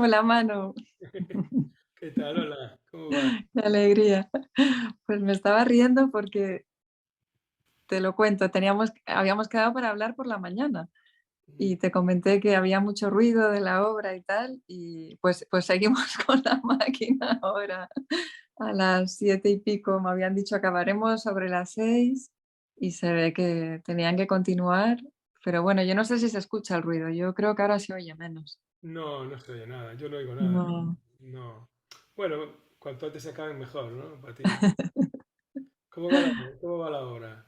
Hola, Manu. ¿Qué tal? Hola, ¿cómo va? Qué alegría. Pues me estaba riendo porque te lo cuento, habíamos quedado para hablar por la mañana Mm. y te comenté que había mucho ruido de la obra y tal, y pues seguimos con la máquina ahora a las 7 y pico. Me habían dicho acabaremos sobre las 6 y se ve que tenían que continuar, pero bueno, yo no sé si se escucha el ruido, yo creo que ahora se oye menos. No, no se oye nada, yo no oigo nada. No. No. Bueno, cuanto antes se acaben mejor, ¿no? Para ti. ¿Cómo va la hora?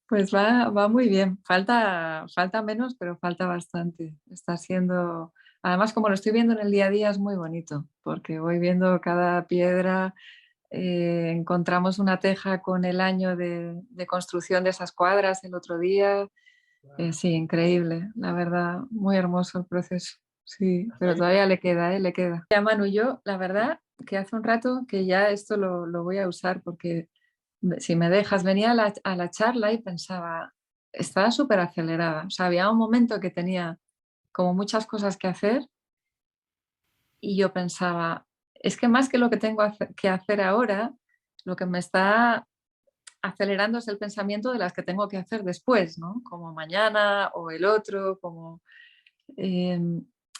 Pues va muy bien. Falta menos, pero falta bastante. Está siendo, además, como lo estoy viendo en el día a día, es muy bonito, porque voy viendo cada piedra. Encontramos una teja con el año de construcción de esas cuadras el otro día. Wow. Sí, increíble, la verdad, muy hermoso el proceso. Sí, ¿Estás pero ahí? todavía le queda, ¿eh? Le queda. Ya, Manu, yo, la verdad, que hace un rato que ya esto lo voy a usar porque si me dejas, venía a la charla y pensaba, estaba súper acelerada. O sea, había un momento que tenía como muchas cosas que hacer y yo pensaba, es que más que lo que tengo que hacer ahora, lo que me está acelerando es el pensamiento de las que tengo que hacer después, ¿no? Como mañana o el otro, como... eh,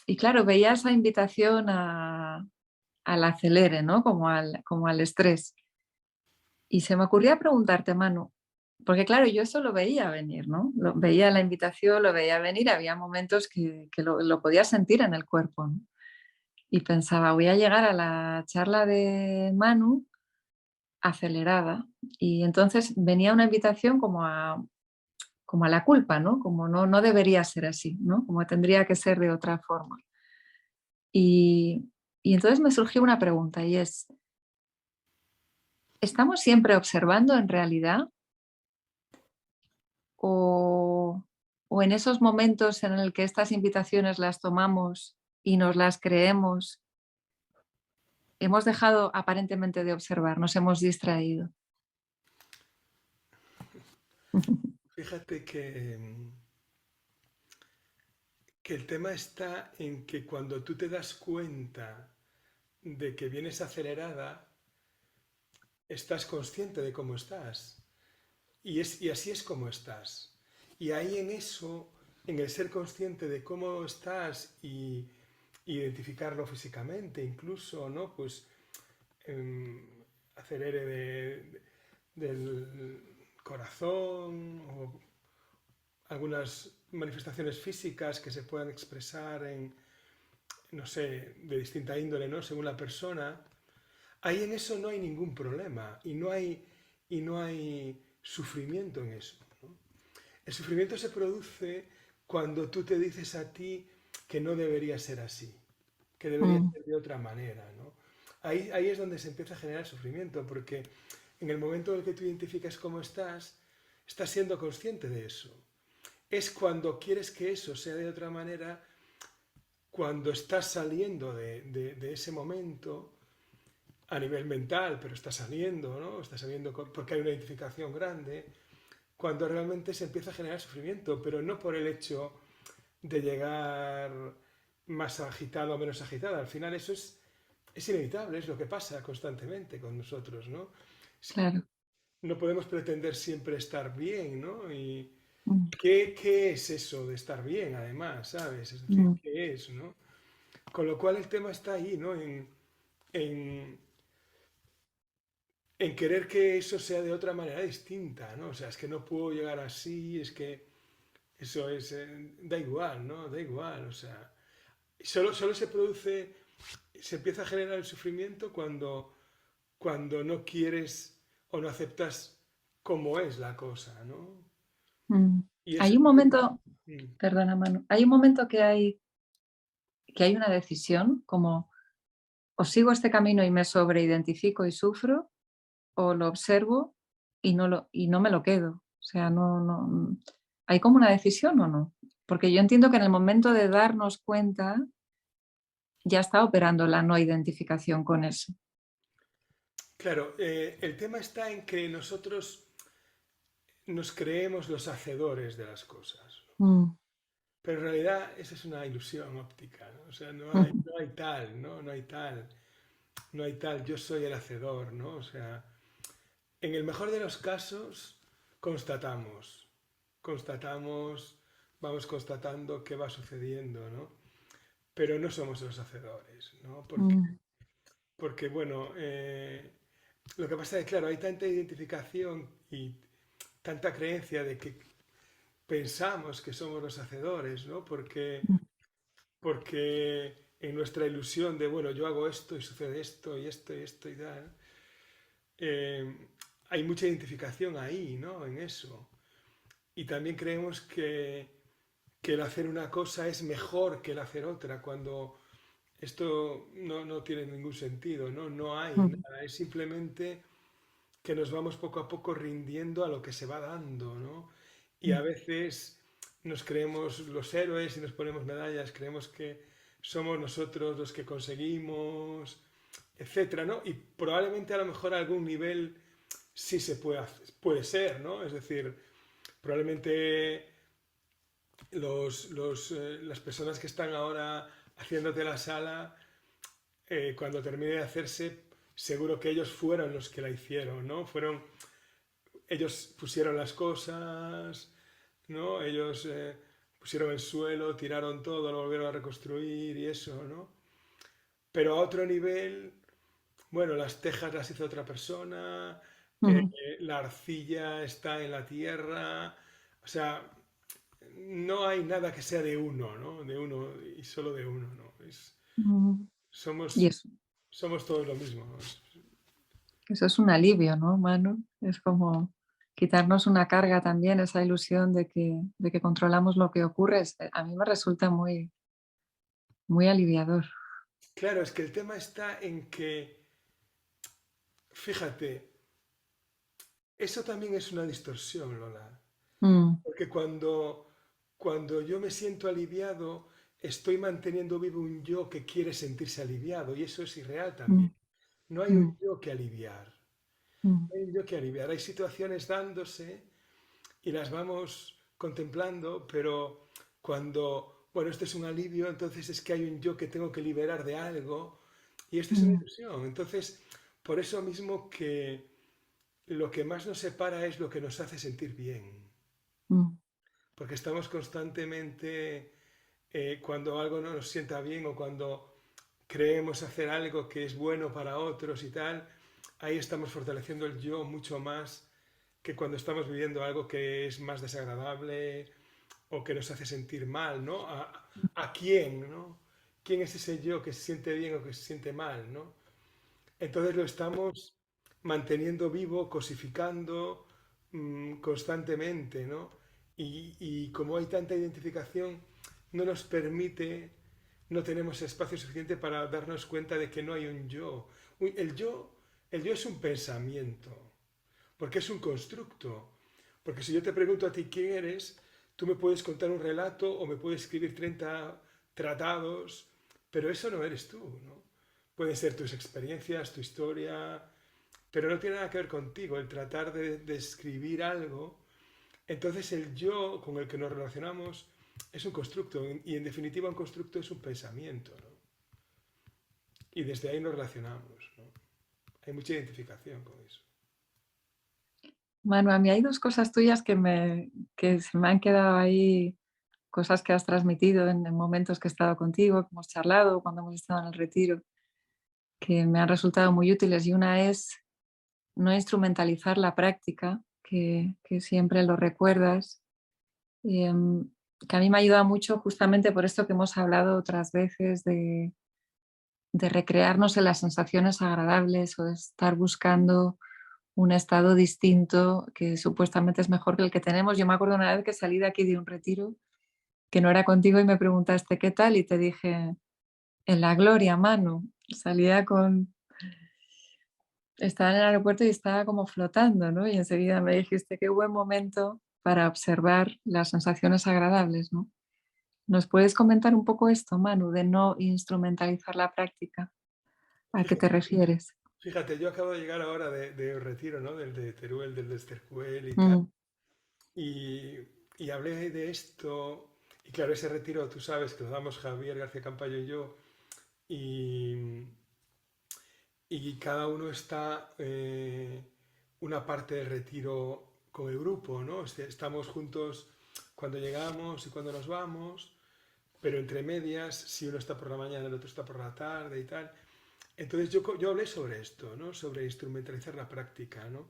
y claro, veía esa invitación al acelere, ¿no? Como al estrés. Y se me ocurría preguntarte, Manu, porque claro, yo eso lo veía venir, ¿no? Veía la invitación, lo veía venir, había momentos que lo podía sentir en el cuerpo, ¿no? Y pensaba, voy a llegar a la charla de Manu acelerada. Y entonces venía una invitación como a la culpa, ¿no? Como no debería ser así, ¿no? Como tendría que ser de otra forma. Y, y entonces me surgió una pregunta y es, ¿estamos siempre observando en realidad o, o en esos momentos en el que estas invitaciones las tomamos y nos las creemos, hemos dejado aparentemente de observar, nos hemos distraído? Fíjate que el tema está en que cuando tú te das cuenta de que vienes acelerada, estás consciente de cómo estás. Y así es como estás. Y ahí en eso, en el ser consciente de cómo estás y identificarlo físicamente, incluso, ¿no? Pues acelere del corazón o algunas manifestaciones físicas que se puedan expresar en, no sé, de distinta índole, ¿no? Según la persona. Ahí en eso no hay ningún problema y no hay sufrimiento en eso, ¿no? El sufrimiento se produce cuando tú te dices a ti que no debería ser así, que debería Mm, ser de otra manera, ¿no? Ahí es donde se empieza a generar sufrimiento, porque en el momento en el que tú identificas cómo estás siendo consciente de eso. Es cuando quieres que eso sea de otra manera, cuando estás saliendo de ese momento a nivel mental, pero está saliendo, ¿no? Está saliendo porque hay una identificación grande, cuando realmente se empieza a generar sufrimiento, pero no por el hecho de llegar más agitado o menos agitado. Al final eso es inevitable, es lo que pasa constantemente con nosotros, ¿no? claro. No podemos pretender siempre estar bien, ¿no? Y Mm, ¿qué es eso de estar bien, además, ¿sabes? Es decir, mm, ¿qué es, no? Con lo cual el tema está ahí, ¿no? En, en querer que eso sea de otra manera distinta, ¿no? O sea, es que no puedo llegar así, es que eso es, da igual, ¿no? Da igual, o sea, solo se produce, se empieza a generar el sufrimiento cuando no quieres o no aceptas cómo es la cosa, ¿no? mm. Y eso Hay es un lo que... momento, Mm. perdona, Manu, hay un momento que hay una decisión, como o sigo este camino y me sobreidentifico y sufro, o lo observo y no me lo quedo. O sea, ¿hay como una decisión o no? Porque yo entiendo que en el momento de darnos cuenta ya está operando la no identificación con eso. Claro, el tema está en que nosotros nos creemos los hacedores de las cosas. Mm, Pero en realidad esa es una ilusión óptica, ¿no? O sea, no hay tal, ¿no? No hay tal, no hay tal, yo soy el hacedor, ¿no? O sea, en el mejor de los casos constatamos, constatamos, vamos constatando qué va sucediendo, ¿no? Pero no somos los hacedores, ¿no? Mm, Porque bueno, lo que pasa es que, claro, hay tanta identificación y tanta creencia de que pensamos que somos los hacedores, ¿no? mm, Porque en nuestra ilusión de, bueno, yo hago esto y sucede esto y esto y esto y tal, eh, hay mucha identificación ahí, ¿no? En eso. Y también creemos que el hacer una cosa es mejor que el hacer otra, cuando esto no tiene ningún sentido, ¿no? No hay mm, nada, es simplemente que nos vamos poco a poco rindiendo a lo que se va dando, ¿no? Y a mm, veces nos creemos los héroes y nos ponemos medallas, creemos que somos nosotros los que conseguimos, etcétera, ¿no? Y probablemente a lo mejor a algún nivel sí se puede, puede ser, ¿no? Es decir, probablemente las personas que están ahora haciéndote la sala, cuando termine de hacerse, seguro que ellos fueron los que la hicieron, ¿no? Ellos pusieron las cosas, ¿no? Ellos pusieron el suelo, tiraron todo, lo volvieron a reconstruir y eso, ¿no? Pero a otro nivel, bueno, las tejas las hizo otra persona, mm, la arcilla está en la tierra, o sea, no hay nada que sea de uno, ¿no? De uno y solo de uno, ¿no? mm. Y Somos, eso, somos todos lo mismo, ¿no? eso es un alivio, ¿no, Manu? Es como quitarnos una carga también, esa ilusión de que controlamos lo que ocurre. A mí me resulta muy, muy aliviador. Claro, es que el tema está en que, fíjate, eso también es una distorsión, Lola. Mm, Porque cuando yo me siento aliviado, estoy manteniendo vivo un yo que quiere sentirse aliviado y eso es irreal también. mm, No hay un mm, yo que aliviar. mm, No hay un yo que aliviar. Hay situaciones dándose y las vamos contemplando, pero cuando, bueno, esto es un alivio, entonces es que hay un yo que tengo que liberar de algo y esto es una mm, ilusión. Entonces, por eso mismo que lo que más nos separa es lo que nos hace sentir bien. mm, Porque estamos constantemente, cuando algo no nos sienta bien o cuando creemos hacer algo que es bueno para otros y tal, ahí estamos fortaleciendo el yo mucho más que cuando estamos viviendo algo que es más desagradable o que nos hace sentir mal, ¿no? A quién, ¿no? ¿Quién es ese yo que se siente bien o que se siente mal, ¿no? Entonces lo estamos manteniendo vivo, cosificando constantemente, ¿no? Y como hay tanta identificación, no nos permite, no tenemos espacio suficiente para darnos cuenta de que no hay un yo. El yo es un pensamiento, porque es un constructo. Porque si yo te pregunto a ti quién eres, tú me puedes contar un relato o me puedes escribir 30 tratados, pero eso no eres tú, ¿no? Pueden ser tus experiencias, tu historia, pero no tiene nada que ver contigo. El tratar de describir algo, entonces el yo con el que nos relacionamos es un constructo y en definitiva un constructo es un pensamiento, ¿no? Y desde ahí nos relacionamos, ¿no? Hay mucha identificación con eso. Manu, a mí hay dos cosas tuyas que se me han quedado ahí, cosas que has transmitido en momentos que he estado contigo, que hemos charlado, cuando hemos estado en el retiro, que me han resultado muy útiles. Y una es no instrumentalizar la práctica, que siempre lo recuerdas, y, que a mí me ha ayudado mucho justamente por esto que hemos hablado otras veces de recrearnos en las sensaciones agradables o de estar buscando un estado distinto que supuestamente es mejor que el que tenemos. Yo me acuerdo una vez que salí de aquí de un retiro que no era contigo y me preguntaste qué tal y te dije, en la gloria, Manu. Salía con, estaba en el aeropuerto y estaba como flotando, ¿no? Y enseguida me dijiste qué buen momento para observar las sensaciones agradables, ¿no? ¿Nos puedes comentar un poco esto, Manu, de no instrumentalizar la práctica? ¿A qué te Fíjate, refieres? fíjate, yo acabo de llegar ahora de retiro, ¿no? Del de Teruel, del de Estercuel y tal. Mm, Y, y hablé de esto. Y claro, ese retiro, tú sabes que lo damos Javier García Campayo y yo, y, y cada uno está una parte del retiro con el grupo, ¿no? Estamos juntos cuando llegamos y cuando nos vamos, pero entre medias, si uno está por la mañana, el otro está por la tarde y tal. Entonces yo hablé sobre esto, ¿no? Sobre instrumentalizar la práctica, ¿no?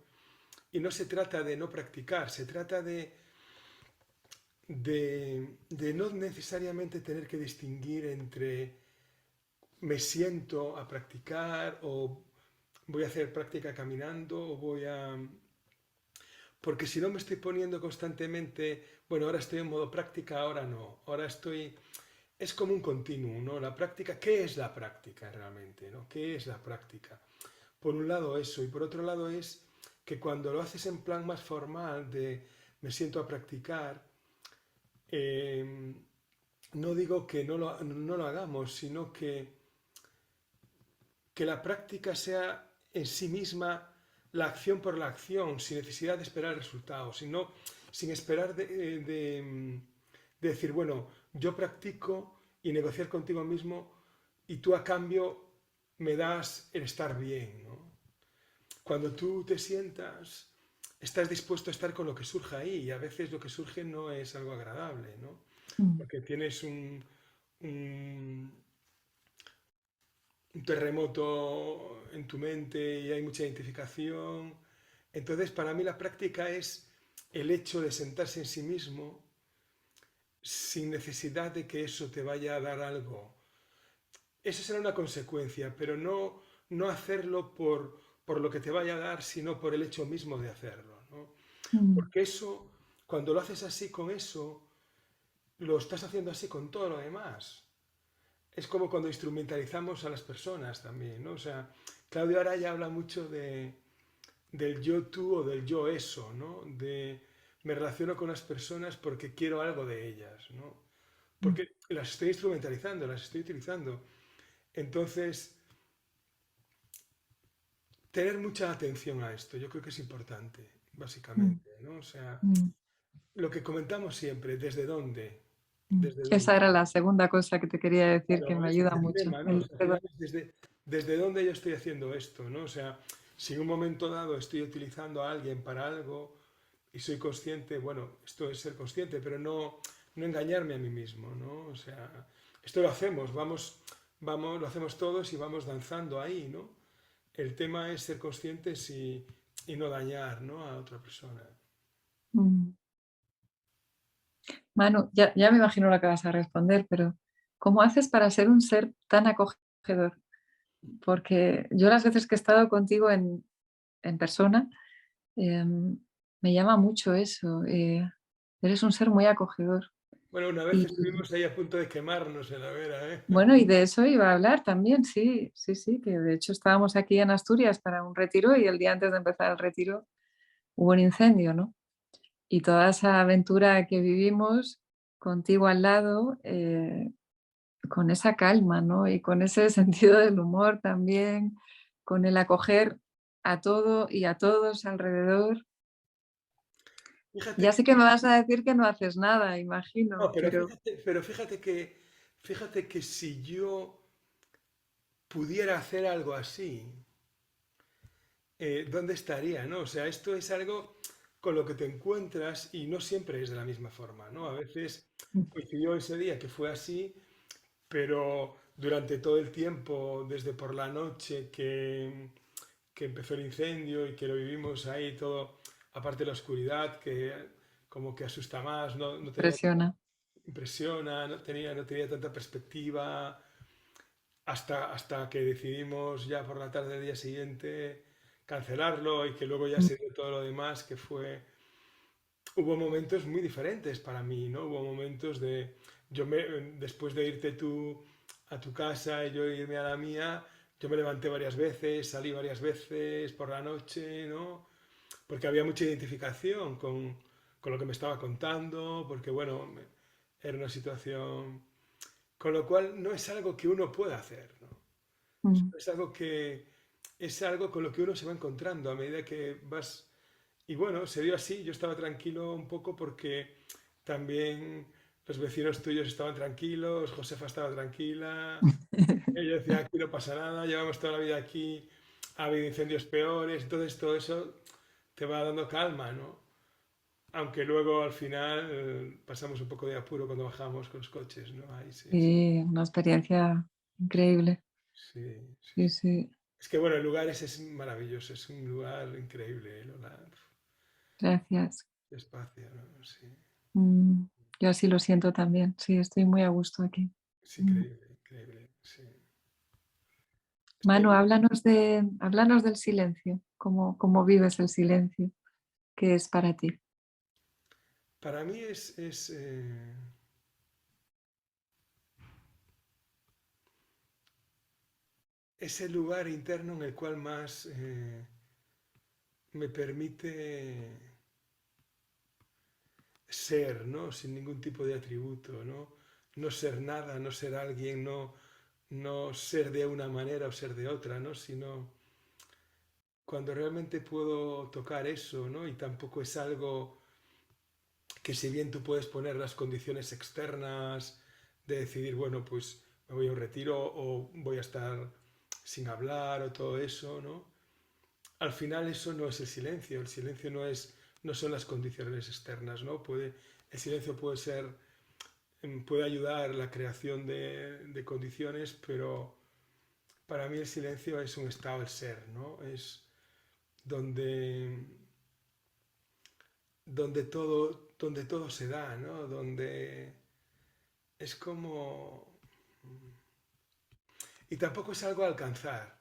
Y no se trata de no practicar, se trata de no necesariamente tener que distinguir entre me siento a practicar o voy a hacer práctica caminando o voy a... Porque si no me estoy poniendo constantemente, bueno, ahora estoy en modo práctica, ahora no, ahora estoy... Es como un continuum, ¿no? La práctica, ¿qué es la práctica realmente, ¿no? ¿Qué es la práctica? Por un lado eso, y por otro lado es que cuando lo haces en plan más formal de me siento a practicar, eh, no digo que no lo hagamos, sino que la práctica sea en sí misma la acción por la acción, sin necesidad de esperar resultados, sino sin esperar de decir, bueno, yo practico y negociar contigo mismo y tú a cambio me das el estar bien, ¿no? Cuando tú te sientas, estás dispuesto a estar con lo que surja ahí y a veces lo que surge no es algo agradable, ¿no? Mm, Porque tienes un, un terremoto en tu mente y hay mucha identificación. Entonces, para mí la práctica es el hecho de sentarse en sí mismo sin necesidad de que eso te vaya a dar algo. Eso será una consecuencia, pero no hacerlo por lo que te vaya a dar, sino por el hecho mismo de hacerlo, ¿no? mm, Porque eso, cuando lo haces así con eso, lo estás haciendo así con todo lo demás. Es como cuando instrumentalizamos a las personas también, ¿no? O sea, Claudio Araya habla mucho del yo tú o del yo eso, ¿no? De me relaciono con las personas porque quiero algo de ellas, ¿no? mm, Porque las estoy instrumentalizando, las estoy utilizando. Entonces, tener mucha atención a esto, yo creo que es importante, mm, básicamente, ¿no? O sea, mm, lo que comentamos siempre, ¿desde dónde? mm. ¿Desde Esa dónde? era la segunda cosa que te quería decir que Claro, me ese es ayuda el mucho. tema, ¿no? O sea, al final es desde dónde yo estoy haciendo esto, ¿no? O sea, si en un momento dado estoy utilizando a alguien para algo y soy consciente, bueno, esto es ser consciente, pero no engañarme a mí mismo, ¿no? O sea, esto lo hacemos, lo hacemos todos y vamos danzando ahí, ¿no? El tema es ser conscientes y no dañar, ¿no? A otra persona. Mm. Manu, ya me imagino lo que vas a responder, pero ¿cómo haces para ser un ser tan acogedor? Porque yo las veces que he estado contigo en persona, me llama mucho eso. Eres un ser muy acogedor. Bueno, una vez Y estuvimos ahí a punto de quemarnos en la vera, ¿eh? bueno, y de eso iba a hablar también, sí, sí, sí, que de hecho estábamos aquí en Asturias para un retiro y el día antes de empezar el retiro hubo un incendio, ¿no? Y toda esa aventura que vivimos contigo al lado, con esa calma, ¿no? Y con ese sentido del humor también, con el acoger a todo y a todos alrededor. Fíjate Ya que sé que me vas a decir que no haces nada, no, imagino, pero pero fíjate que si yo pudiera hacer algo así, ¿dónde estaría, no? O sea, esto es algo con lo que te encuentras y no siempre es de la misma forma, ¿no? A veces coincidió ese día que fue así, pero durante todo el tiempo, desde por la noche que empezó el incendio y que lo vivimos ahí todo, aparte de la oscuridad, que como que asusta más, no tenía impresiona. impresiona, no tenía tanta perspectiva, hasta que decidimos ya por la tarde del día siguiente cancelarlo y que luego ya Mm, se dio todo lo demás, que fue... Hubo momentos muy diferentes para mí, ¿no? Hubo momentos de... después de irte tú a tu casa y yo irme a la mía, yo me levanté varias veces, salí varias veces por la noche, ¿no? Porque había mucha identificación con lo que me estaba contando, porque bueno, era una situación... Con lo cual no es algo que uno pueda hacer, ¿no? mm, Es algo es algo con lo que uno se va encontrando a medida que vas... Y bueno, se dio así, yo estaba tranquilo un poco porque también los vecinos tuyos estaban tranquilos, Josefa estaba tranquila, ella decía, aquí no pasa nada, llevamos toda la vida aquí, ha habido incendios peores, entonces todo eso te va dando calma, ¿no? Aunque luego al final pasamos un poco de apuro cuando bajamos con los coches, ¿no? Ahí sí, sí, Sí, una experiencia increíble. sí, sí. Sí, sí. Es que bueno, el lugar ese es maravilloso, es un lugar increíble, Lola. Gracias. Espacio, ¿no? Sí, Mm, yo así lo siento también. Sí, estoy muy a gusto aquí. es Mm. increíble, increíble, sí. Manu, Estoy, háblanos del silencio. ¿Cómo vives el silencio? ¿Qué es para ti? para mí es el lugar interno en el cual más me permite ser, ¿no? Sin ningún tipo de atributo, ¿no? No ser nada, no ser alguien, no ser de una manera o ser de otra, ¿no? Sino cuando realmente puedo tocar eso, ¿no? Y tampoco es algo que si bien tú puedes poner las condiciones externas de decidir, bueno, pues me voy a un retiro o voy a estar sin hablar o todo eso, ¿no? Al final eso no es el silencio no son las condiciones externas, ¿no? El silencio puede ser, puede ayudar a la creación de condiciones, pero para mí el silencio es un estado del ser, ¿no? Es donde, donde todo se da, ¿no? Donde es como... Y tampoco es algo a alcanzar,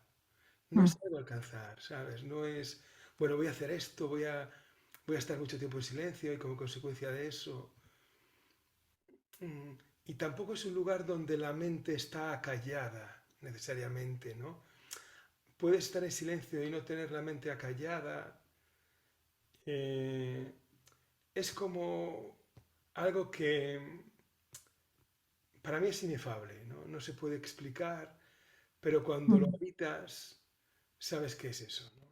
no Mm, es algo a alcanzar, ¿sabes? No es, bueno, voy a hacer esto, voy a estar mucho tiempo en silencio y como consecuencia de eso. Y tampoco es un lugar donde la mente está acallada, necesariamente, ¿no? Puedes estar en silencio y no tener la mente acallada. eh, es como algo que para mí es inefable, ¿no? No se puede explicar, pero cuando lo mm, habitas, sabes qué es eso, ¿no?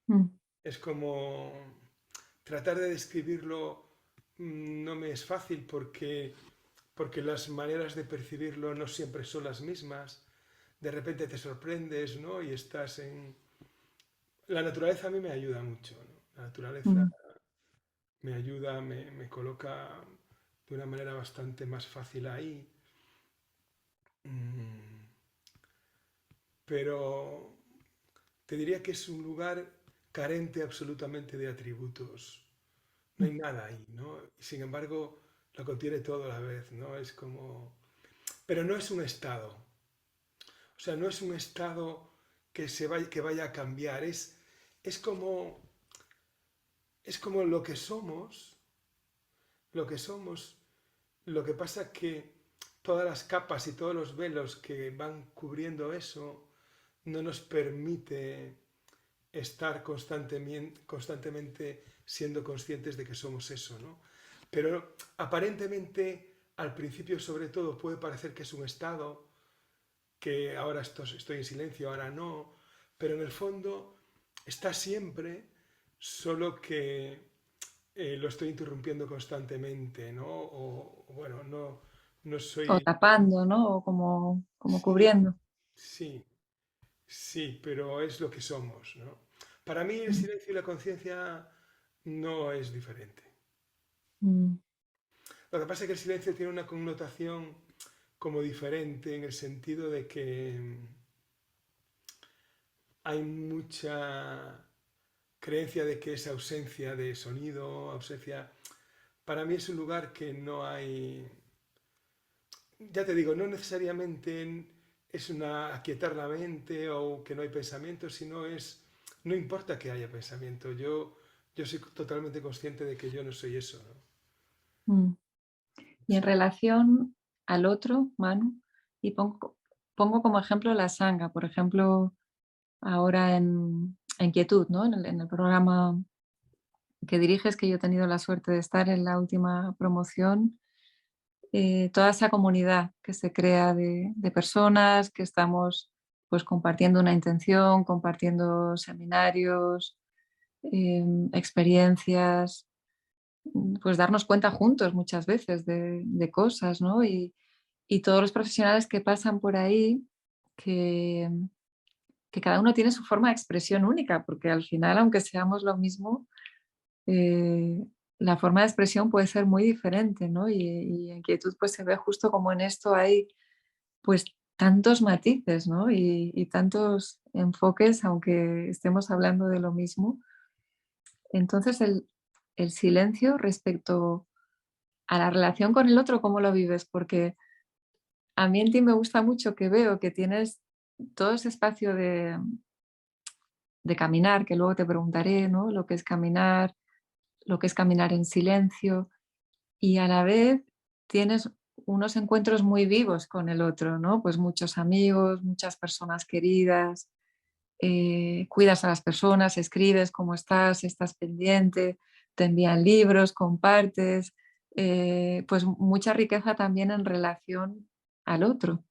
mm. Es como tratar de describirlo no me es fácil porque las maneras de percibirlo no siempre son las mismas. De repente te sorprendes, ¿no? Y estás en... La naturaleza a mí me ayuda mucho, ¿no? La naturaleza Mm. me ayuda, me coloca de una manera bastante más fácil ahí. Mm, Pero te diría que es un lugar carente absolutamente de atributos. No hay nada ahí, ¿no? Y sin embargo, lo contiene todo a la vez, ¿no? Es como... Pero no es un estado. O sea, no es un estado que vaya a cambiar. Es como, es como lo que somos, lo que somos. Lo que pasa que todas las capas y todos los velos que van cubriendo eso no nos permite estar constantemente siendo conscientes de que somos eso, ¿no? Pero aparentemente, al principio sobre todo, puede parecer que es un estado, que ahora estoy en silencio, ahora no, pero en el fondo está siempre, solo que lo estoy interrumpiendo constantemente, ¿no? O bueno, no O soy... tapando, ¿no? O como Sí, cubriendo. sí, sí, pero es lo que somos, ¿no? Para mí el Mm, silencio y la conciencia no es diferente. mm, Lo que pasa es que el silencio tiene una connotación como diferente en el sentido de que hay mucha creencia de que es ausencia de sonido, ausencia... Para mí es un lugar que no hay... Ya te digo, no necesariamente es una aquietar la mente o que no hay pensamiento, sino es... No importa que haya pensamiento, yo soy totalmente consciente de que yo no soy eso, ¿no? mm. Y en Sí. relación al otro, Manu, y pongo como ejemplo la sanga, por ejemplo, ahora en Quietud, ¿no? En el programa que diriges, que yo he tenido la suerte de estar en la última promoción, toda esa comunidad que se crea de personas que estamos pues compartiendo una intención, compartiendo seminarios, experiencias. pues darnos cuenta juntos muchas veces de cosas, ¿no? Y todos los profesionales que pasan por ahí, que, que cada uno tiene su forma de expresión única, porque al final, aunque seamos lo mismo, eh, la forma de expresión puede ser muy diferente, ¿no? Y en quietud pues se ve justo como en esto hay pues tantos matices, ¿no? Y tantos enfoques, aunque estemos hablando de lo mismo. Entonces, el silencio respecto a la relación con el otro, ¿cómo lo vives? Porque a mí en ti me gusta mucho que veo que tienes todo ese espacio de caminar, que luego te preguntaré, ¿no? Lo que es caminar en silencio, y a la vez tienes unos encuentros muy vivos con el otro, ¿no? Pues muchos amigos, muchas personas queridas, cuidas a las personas, escribes cómo estás pendiente, te envían libros, compartes, pues mucha riqueza también en relación al otro.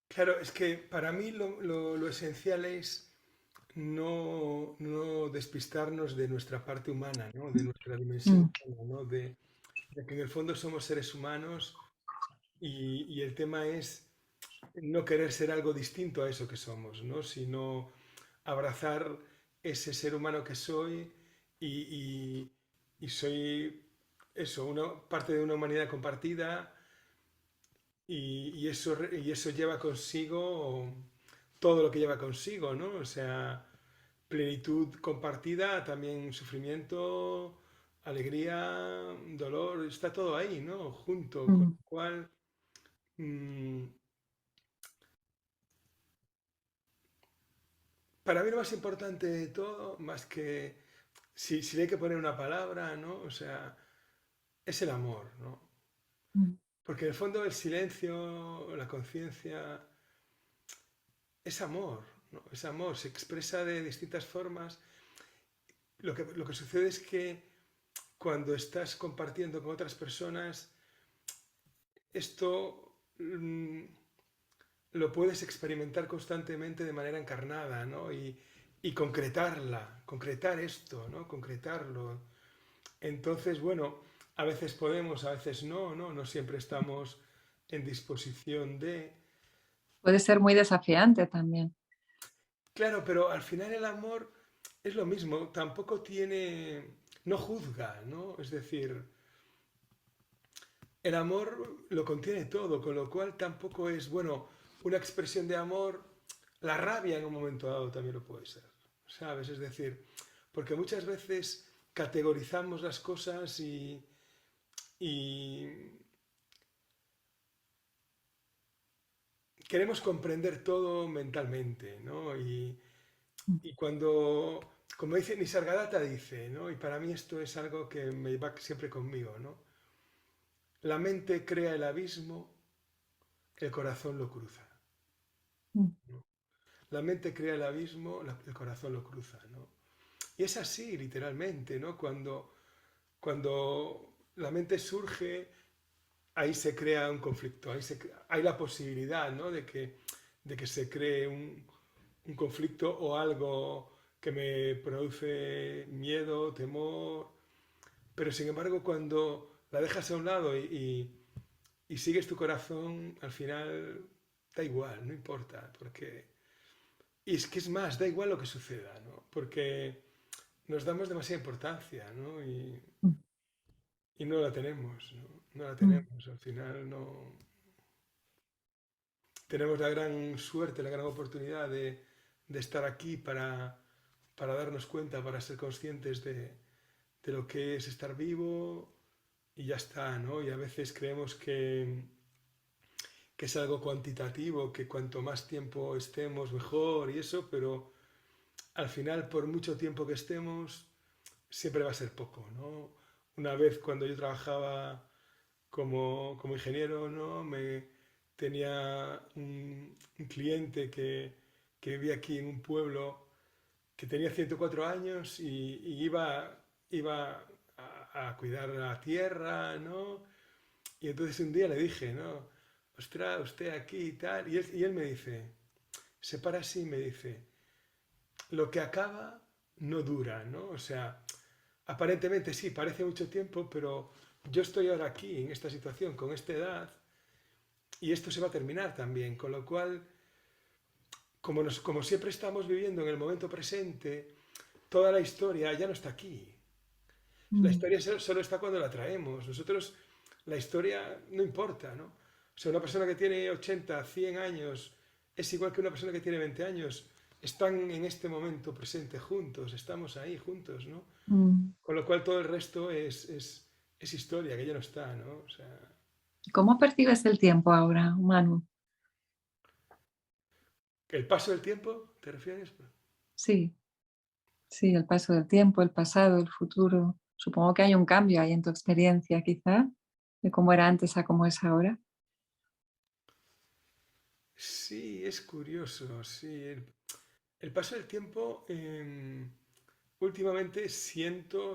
Claro, es que para mí lo esencial es no despistarnos de nuestra parte humana, ¿no? De nuestra dimensión Mm, humana, ¿no? De que en el fondo somos seres humanos y el tema es no querer ser algo distinto a eso que somos, ¿no? Sino abrazar ese ser humano que soy y soy eso, una parte de una humanidad compartida y eso lleva consigo todo lo que lleva consigo, ¿no? O sea, plenitud compartida, también sufrimiento, alegría, dolor, está todo ahí, ¿no? Junto, con mm. lo cual, mm, para mí lo más importante de todo, más que si le hay que poner una palabra, ¿no? O sea, es el amor, ¿no? Mm. Porque en el fondo el silencio, la conciencia, es amor, ¿no? Es amor, se expresa de distintas formas. Lo que sucede es que cuando estás compartiendo con otras personas, esto lo puedes experimentar constantemente de manera encarnada, ¿no? Y concretar esto, ¿no? Concretarlo. Entonces, bueno, a veces podemos, a veces no, ¿no? No siempre estamos en disposición de... Puede ser muy desafiante también. Claro, pero al final el amor es lo mismo, tampoco tiene, no juzga, ¿no? Es decir, el amor lo contiene todo, con lo cual tampoco es, bueno, una expresión de amor, la rabia en un momento dado también lo puede ser, ¿sabes? Es decir, porque muchas veces categorizamos las cosas y queremos comprender todo mentalmente, ¿no? Mm. Y cuando, como dice Nisargadatta, dice, ¿no? Y para mí esto es algo que me va siempre conmigo, ¿no? La mente crea el abismo, el corazón lo cruza, Mm. ¿no? La mente crea el abismo, el corazón lo cruza, ¿no? Y es así, literalmente, ¿no? Cuando la mente surge, ahí se crea un conflicto, hay la posibilidad, ¿no? De que se cree un conflicto o algo que me produce miedo, temor, pero sin embargo cuando la dejas a un lado y sigues tu corazón, al final da igual, no importa, porque... Y es que es más, da igual lo que suceda, ¿no? Porque nos damos demasiada importancia, ¿no? Mm. Y no la tenemos, ¿no? No la Mm. tenemos, al final no... Tenemos la gran suerte, la gran oportunidad de estar aquí para darnos cuenta, para ser conscientes de lo que es estar vivo y ya está, ¿no? Y a veces creemos que es algo cuantitativo, que cuanto más tiempo estemos mejor y eso, pero al final por mucho tiempo que estemos siempre va a ser poco, ¿no? Una vez cuando yo trabajaba como ingeniero, ¿no? Tenía un cliente que vivía aquí en un pueblo que tenía 104 años y iba a cuidar la tierra, ¿no? Y entonces un día le dije, ¿no? Ostras, usted aquí y tal. Y él me dice, se para así y me dice, lo que acaba no dura, ¿no? O sea, aparentemente sí, parece mucho tiempo, pero yo estoy ahora aquí, en esta situación, con esta edad, y esto se va a terminar también, con lo cual, como siempre estamos viviendo en el momento presente, toda la historia ya no está aquí. La Mm, historia solo está cuando la traemos. Nosotros, la historia no importa, ¿no? O sea, una persona que tiene 80, 100 años es igual que una persona que tiene 20 años. Están en este momento presente juntos, estamos ahí juntos, ¿no? mm. Con lo cual todo el resto es historia, que ya no está, ¿no? O sea, ¿Cómo percibes el tiempo ahora, Manu? el paso del tiempo, ¿te refieres? Sí, sí, el paso del tiempo, el pasado, el futuro. Supongo que hay un cambio ahí en tu experiencia, quizá, de cómo era antes a cómo es ahora. Sí, es curioso, sí. El paso del tiempo, últimamente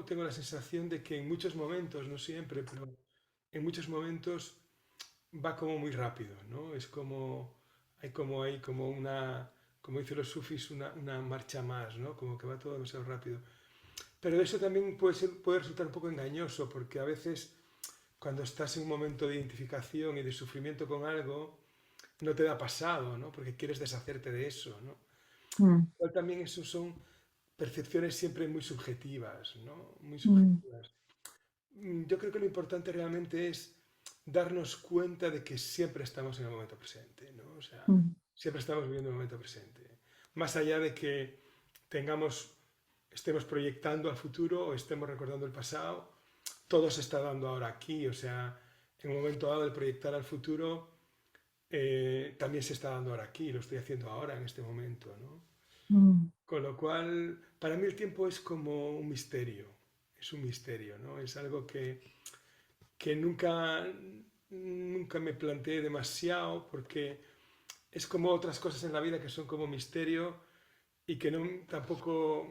tengo la sensación de que en muchos momentos, no siempre, pero en muchos momentos va como muy rápido, ¿no? Es como, hay como como dicen los sufis, una marcha más, ¿no? Como que va todo demasiado rápido. Pero eso también puede resultar un poco engañoso, porque a veces cuando estás en un momento de identificación y de sufrimiento con algo, no te da pasado, ¿no? Porque quieres deshacerte de eso, ¿no? Mm, Igual también eso son percepciones siempre muy subjetivas, ¿no? Muy mm, subjetivas. Yo creo que lo importante realmente es darnos cuenta de que siempre estamos en el momento presente, ¿no? O sea, mm, siempre estamos viviendo el momento presente. Más allá de que estemos proyectando al futuro o estemos recordando el pasado, todo se está dando ahora aquí, o sea, en un momento dado el proyectar al futuro también se está dando ahora aquí, lo estoy haciendo ahora en este momento, ¿no? mm, Con lo cual, para mí el tiempo es como un misterio, es un misterio, ¿no? Es algo que nunca me planteé demasiado porque es como otras cosas en la vida que son como misterio y que no, tampoco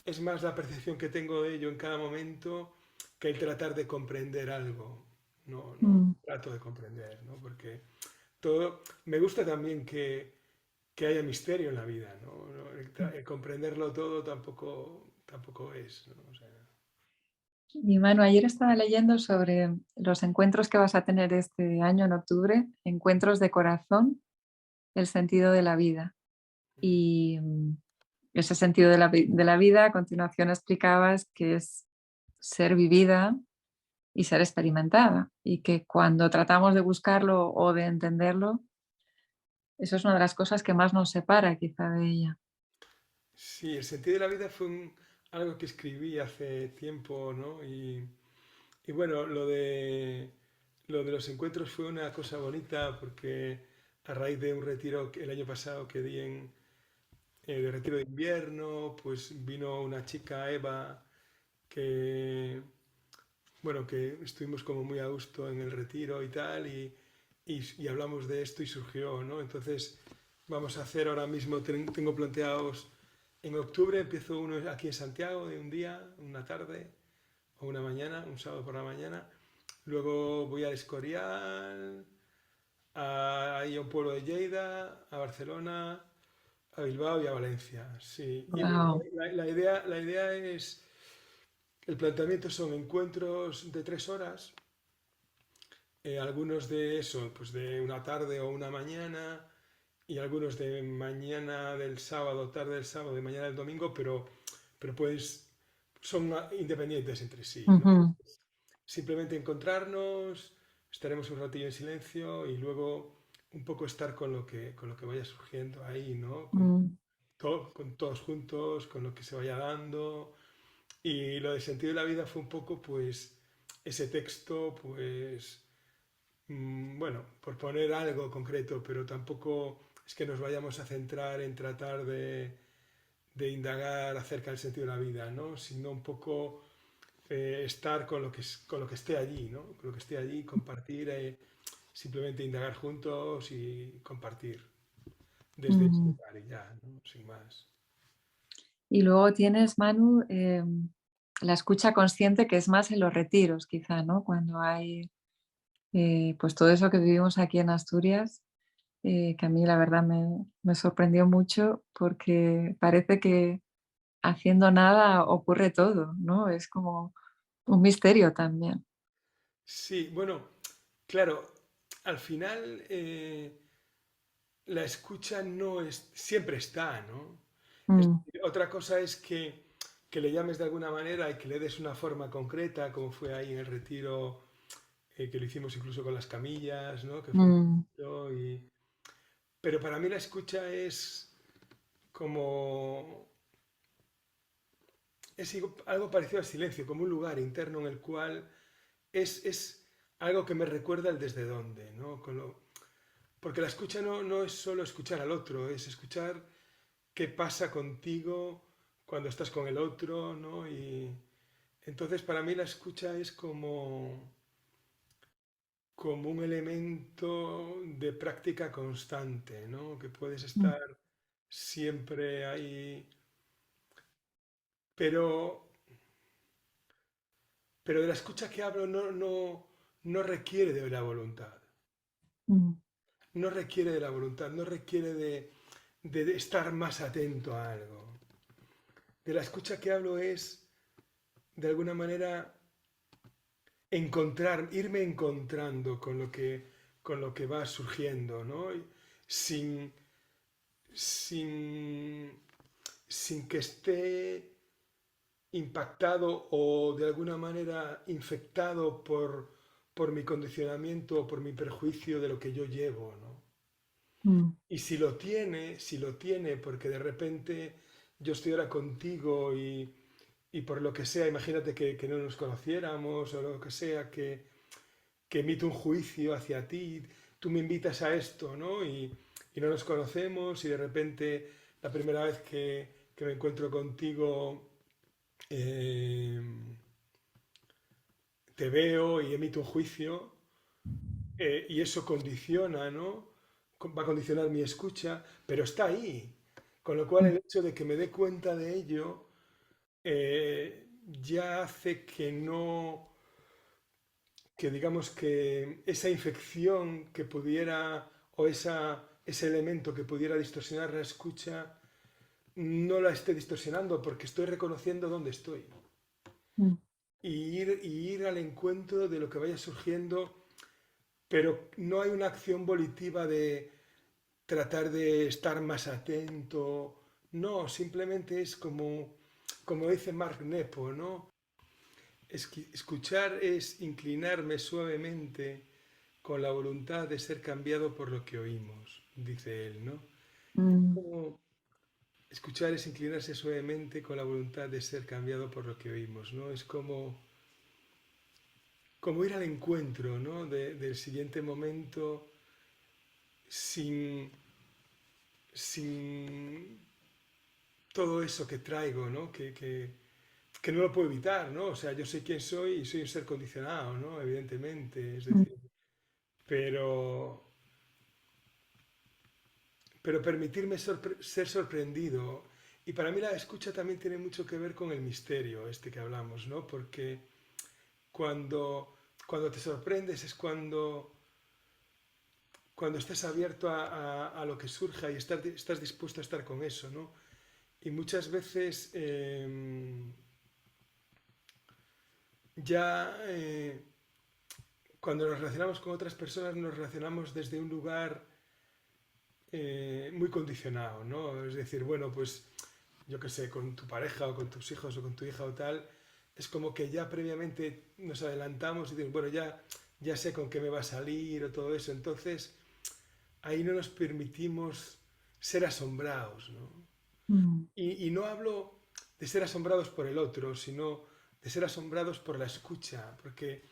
es más la percepción que tengo de ello en cada momento que el tratar de comprender algo. No mm, trato de comprender, ¿no? Porque me gusta también que haya misterio en la vida, ¿no? mm. El comprenderlo todo tampoco es, ¿no? O sea, Y Manu, ayer estaba leyendo sobre los encuentros que vas a tener este año en octubre, encuentros de corazón, el sentido de la vida. Y ese sentido de de la vida, a continuación explicabas que es ser vivida y ser experimentada. Y que cuando tratamos de buscarlo o de entenderlo, eso es una de las cosas que más nos separa quizá de ella. sí, el sentido de la vida fue algo que escribí hace tiempo, ¿no? Y bueno, lo de los encuentros fue una cosa bonita porque a raíz de un retiro que el año pasado que di de retiro de invierno, pues vino una chica, Eva, que, bueno, que estuvimos como muy a gusto en el retiro y tal, y hablamos de esto y surgió, ¿no? Entonces, vamos a hacer ahora mismo, tengo planteados, en octubre empiezo uno aquí en Santiago de un día, una tarde o una mañana, un sábado por la mañana, luego voy al Escorial, ahí a un pueblo de Lleida, a Barcelona, a Bilbao y a Valencia, sí. Y bueno, Wow. la idea es, el planteamiento son encuentros de 3 horas, algunos de eso, pues de una tarde o una mañana, y algunos de mañana del sábado, tarde del sábado, de mañana del domingo, pero pues son independientes entre sí, ¿no? Ujú, Simplemente encontrarnos, estaremos un ratillo en silencio y luego un poco estar con lo que vaya surgiendo ahí, ¿no? mm, Con todos juntos, con lo que se vaya dando. Y lo de sentido de la vida fue un poco, pues, ese texto, pues, bueno, por poner algo concreto, pero tampoco es que nos vayamos a centrar en tratar de indagar acerca del sentido de la vida, ¿no? Sino un poco estar con lo que esté allí, ¿no? Con lo que esté allí, compartir, simplemente indagar juntos y compartir desde ese mm. lugar y ya, ¿no? Sin más. Y luego tienes, Manu, la escucha consciente que es más en los retiros, quizá, ¿no? Cuando hay pues todo eso que vivimos aquí en Asturias, que a mí la verdad me sorprendió mucho porque parece que haciendo nada ocurre todo, ¿no? Es como un misterio también. Sí, bueno, claro, al final la escucha no es, siempre está, ¿no? Es Mm, decir, otra cosa es que le llames de alguna manera y que le des una forma concreta, como fue ahí en el retiro, que lo hicimos incluso con las camillas, ¿no? Que fue muy mm, bonito pero para mí la escucha es como... algo parecido al silencio, como un lugar interno en el cual es algo que me recuerda el desde dónde, ¿no? Porque la escucha no es solo escuchar al otro, es escuchar qué pasa contigo cuando estás con el otro, ¿no? Y entonces para mí la escucha es como un elemento de práctica constante, ¿no? Que puedes mm, estar siempre ahí, pero, pero de la escucha que hablo no requiere de la voluntad, mm, no requiere de la voluntad, no requiere de estar más atento a algo. De la escucha que hablo es, de alguna manera, irme encontrando con lo que va surgiendo, ¿no? Sin, sin, sin que esté impactado o de alguna manera infectado por mi condicionamiento o por mi perjuicio de lo que yo llevo, ¿no? mm, Y si lo tiene, porque de repente yo estoy ahora contigo y por lo que sea, imagínate que no nos conociéramos o lo que sea, que emite un juicio hacia ti, tú me invitas a esto, ¿no? Y no nos conocemos y de repente la primera vez que me encuentro contigo eh, te veo y emito un juicio y eso condiciona, ¿no? Va a condicionar mi escucha, pero está ahí. Con lo cual mm, el hecho de que me dé cuenta de ello ya hace que no, que digamos que esa infección que pudiera, o ese elemento que pudiera distorsionar la escucha, no la esté distorsionando porque estoy reconociendo dónde estoy. mm, Y ir al encuentro de lo que vaya surgiendo, pero no hay una acción volitiva de tratar de estar más atento. No, simplemente es como dice Mark Nepo, ¿no? Escuchar es inclinarme suavemente con la voluntad de ser cambiado por lo que oímos, dice él, ¿no? mm, Como escuchar es inclinarse suavemente con la voluntad de ser cambiado por lo que oímos, ¿no? Es como ir al encuentro, ¿no? Del siguiente momento sin, sin todo eso que traigo, ¿no? Que no lo puedo evitar, ¿no? O sea, yo sé quién soy y soy un ser condicionado, ¿no? Evidentemente, es mm, decir, pero, pero permitirme ser sorprendido. Y para mí la escucha también tiene mucho que ver con el misterio este que hablamos, ¿no? Porque cuando te sorprendes es cuando estás abierto a lo que surja y estás dispuesto a estar con eso, ¿no? Y muchas veces ya cuando nos relacionamos con otras personas nos relacionamos desde un lugar muy condicionado, ¿no? Es decir, bueno, pues yo qué sé, con tu pareja o con tus hijos o con tu hija o tal, es como que ya previamente nos adelantamos y decimos, bueno, ya sé con qué me va a salir o todo eso. Entonces, ahí no nos permitimos ser asombrados, ¿no? mm, Y no hablo de ser asombrados por el otro, sino de ser asombrados por la escucha, porque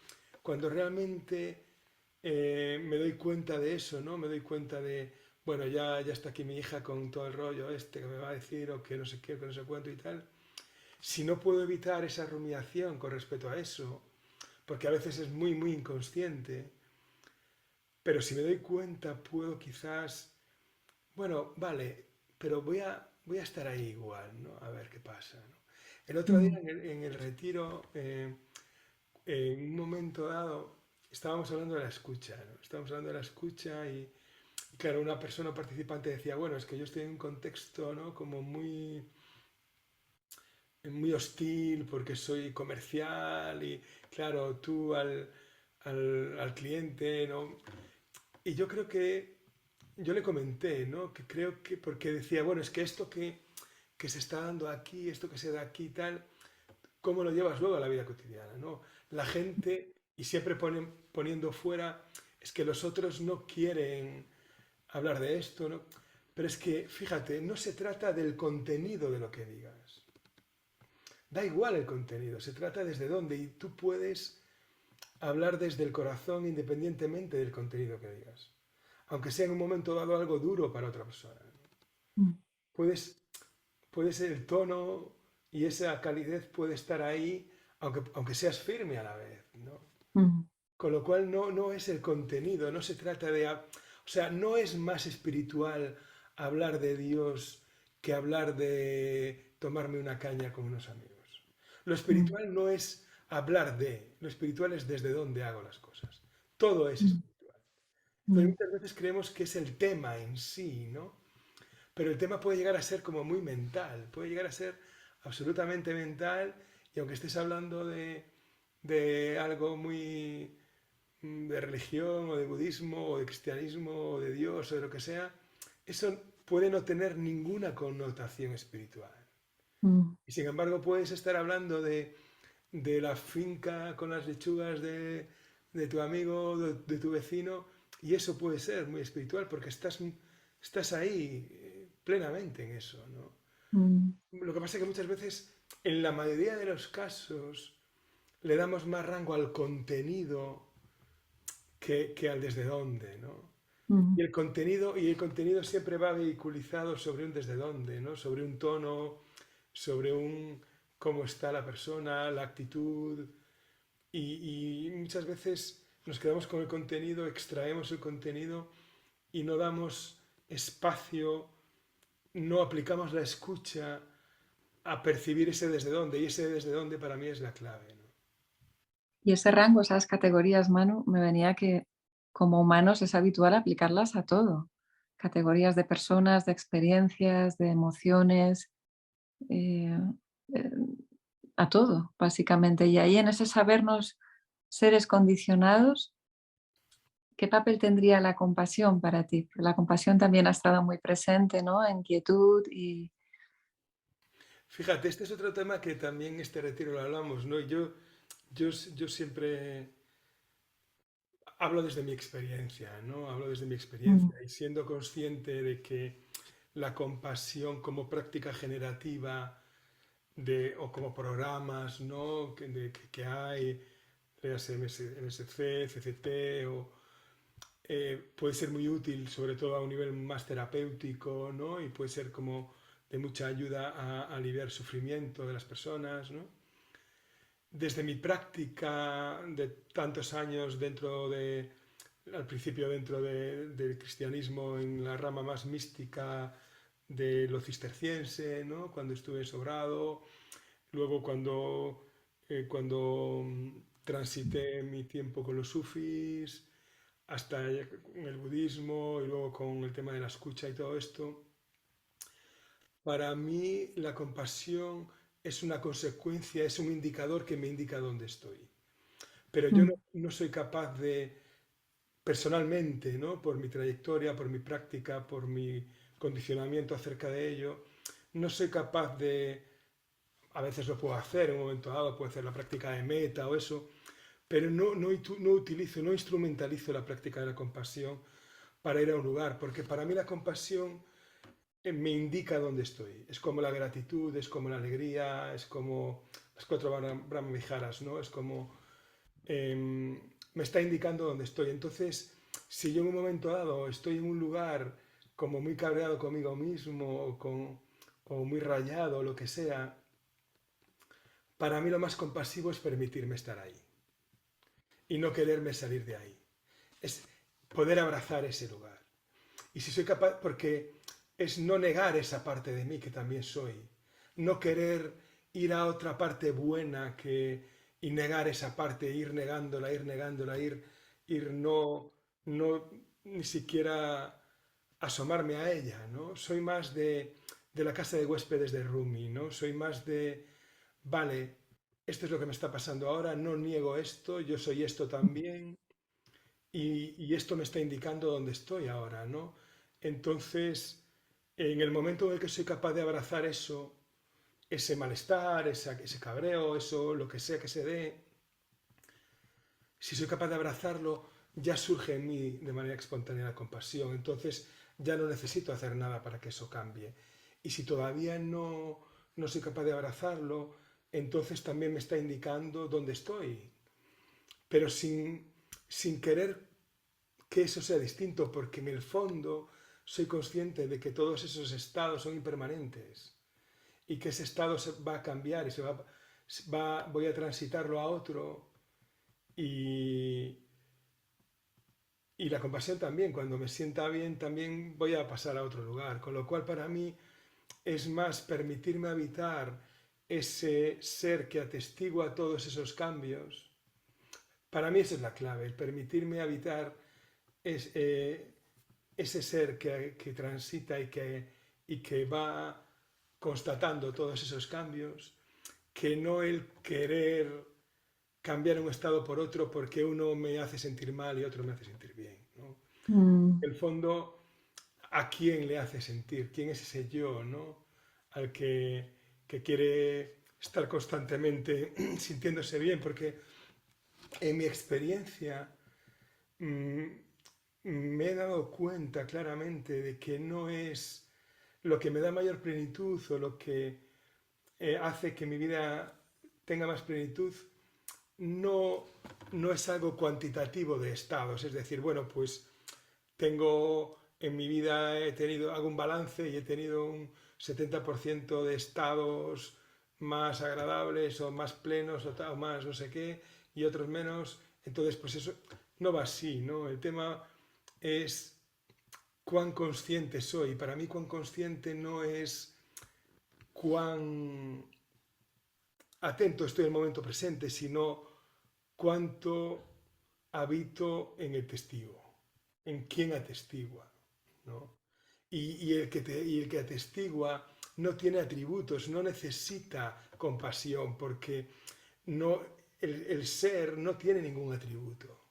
cuando realmente me doy cuenta de eso, ¿no? Me doy cuenta de, bueno, ya está aquí mi hija con todo el rollo este que me va a decir o que no sé qué, que no sé cuánto y tal. Si no puedo evitar esa rumiación con respecto a eso, porque a veces es muy, muy inconsciente, pero si me doy cuenta puedo quizás, bueno, vale, pero voy a estar ahí igual, ¿no? A ver qué pasa, ¿no? El otro día mm, en el retiro, en un momento dado, estábamos hablando de la escucha, ¿no? Estábamos hablando de la escucha y claro, una persona participante decía, bueno, es que yo estoy en un contexto, ¿no? Como muy, muy hostil porque soy comercial y claro, tú al cliente, ¿no? Y yo creo que, yo le comenté, ¿no? Que creo que, porque decía, bueno, es que esto que se está dando aquí, esto que se da aquí y tal, ¿cómo lo llevas luego a la vida cotidiana, ¿no? La gente, y siempre poniendo fuera, es que los otros no quieren hablar de esto, ¿no? Pero es que, fíjate, no se trata del contenido de lo que digas. Da igual el contenido, se trata desde dónde y tú puedes hablar desde el corazón independientemente del contenido que digas. Aunque sea en un momento dado algo duro para otra persona. mm, Puedes, puede ser el tono y esa calidez puede estar ahí, aunque seas firme a la vez, ¿no? mm, Con lo cual no es el contenido, no se trata de... O sea, no es más espiritual hablar de Dios que hablar de tomarme una caña con unos amigos. Lo mm, espiritual no es hablar de, lo espiritual es desde dónde hago las cosas. Todo es mm, espiritual. Entonces mm. muchas veces creemos que es el tema en sí, ¿no? Pero el tema puede llegar a ser como muy mental, puede llegar a ser absolutamente mental y aunque estés hablando de algo muy de religión o de budismo o de cristianismo o de Dios o de lo que sea, eso puede no tener ninguna connotación espiritual. Mm. Y sin embargo puedes estar hablando de la finca con las lechugas de tu amigo, de tu vecino, y eso puede ser muy espiritual porque estás ahí plenamente en eso, ¿no? Mm, Lo que pasa es que muchas veces, en la mayoría de los casos, le damos más rango al contenido que al desde dónde, ¿no? mm, Y el contenido siempre va vehiculizado sobre un desde dónde, ¿no? Sobre un tono, sobre un cómo está la persona, la actitud. Y muchas veces nos quedamos con el contenido, extraemos el contenido y no damos espacio, no aplicamos la escucha a percibir ese desde dónde. Y ese desde dónde para mí es la clave, ¿no? Y ese rango, esas categorías, Manu, me venía que como humanos es habitual aplicarlas a todo. Categorías de personas, de experiencias, de emociones, eh, eh, a todo, básicamente. Y ahí en ese sabernos seres condicionados, ¿qué papel tendría la compasión para ti? Porque la compasión también ha estado muy presente, ¿no? En quietud y... Fíjate, este es otro tema que también este retiro lo hablamos, ¿no? Yo siempre hablo desde mi experiencia, ¿no? Hablo desde mi Mm, experiencia y siendo consciente de que la compasión como práctica generativa o como programas, ¿no? Que hay, léase MSC, CCT, puede ser muy útil, sobre todo a un nivel más terapéutico, ¿no? Y puede ser como de mucha ayuda a aliviar sufrimiento de las personas, ¿no? Desde mi práctica de tantos años al principio del cristianismo en la rama más mística de lo cisterciense, ¿no? Cuando estuve sobrado, luego cuando transité mi tiempo con los sufis, hasta en el budismo y luego con el tema de la escucha y todo esto, para mí la compasión es una consecuencia, es un indicador que me indica dónde estoy. Pero yo no, mm, no soy capaz de, personalmente, ¿no? Por mi trayectoria, por mi práctica, por mi condicionamiento acerca de ello, no soy capaz de, a veces lo puedo hacer en un momento dado, puedo hacer la práctica de meta o eso, pero no utilizo, no instrumentalizo la práctica de la compasión para ir a un lugar, porque para mí la compasión me indica dónde estoy. Es como la gratitud, es como la alegría, es como las cuatro brahmaviharas, ¿no? Es como me está indicando dónde estoy. Entonces, si yo en un momento dado estoy en un lugar como muy cabreado conmigo mismo o muy rayado o lo que sea, para mí lo más compasivo es permitirme estar ahí y no quererme salir de ahí. Es poder abrazar ese lugar. Y si soy capaz, porque es no negar esa parte de mí que también soy, no querer ir a otra parte buena y negar esa parte, ir negándola, ir no ni siquiera asomarme a ella, ¿no? Soy más de la casa de huéspedes de Rumi, ¿no? Soy más de vale, esto es lo que me está pasando ahora, no niego esto, yo soy esto también, y esto me está indicando dónde estoy ahora, ¿no? Entonces, en el momento en el que soy capaz de abrazar eso, ese malestar, ese cabreo, eso, lo que sea que se dé, si soy capaz de abrazarlo, ya surge en mí de manera espontánea la compasión. Entonces ya no necesito hacer nada para que eso cambie. Y si todavía no soy capaz de abrazarlo, entonces también me está indicando dónde estoy. Pero sin querer que eso sea distinto, porque en el fondo soy consciente de que todos esos estados son impermanentes y que ese estado se va a cambiar y voy a transitarlo a otro. Y, y la compasión también, cuando me sienta bien, también voy a pasar a otro lugar. Con lo cual, para mí es más permitirme habitar ese ser que atestigua todos esos cambios. Para mí esa es la clave, el permitirme habitar es, ese ser que transita y que va constatando todos esos cambios, que no el querer cambiar un estado por otro porque uno me hace sentir mal y otro me hace sentir bien, ¿no? Mm, El fondo, ¿a quién le hace sentir? ¿Quién es ese yo, ¿no? Al que quiere estar constantemente sintiéndose bien, porque en mi experiencia mm, me he dado cuenta claramente de que no es lo que me da mayor plenitud o lo que hace que mi vida tenga más plenitud, no, no es algo cuantitativo de estados. Es decir, bueno, pues tengo en mi vida, hago un balance y he tenido un 70% de estados más agradables o más plenos o más no sé qué y otros menos. Entonces, pues eso no va así, ¿no? El tema es cuán consciente soy. Para mí, cuán consciente no es cuán atento estoy al momento presente, sino cuánto habito en el testigo, en quién atestigua, ¿no? Y el que atestigua no tiene atributos, no necesita compasión, porque no, el ser no tiene ningún atributo.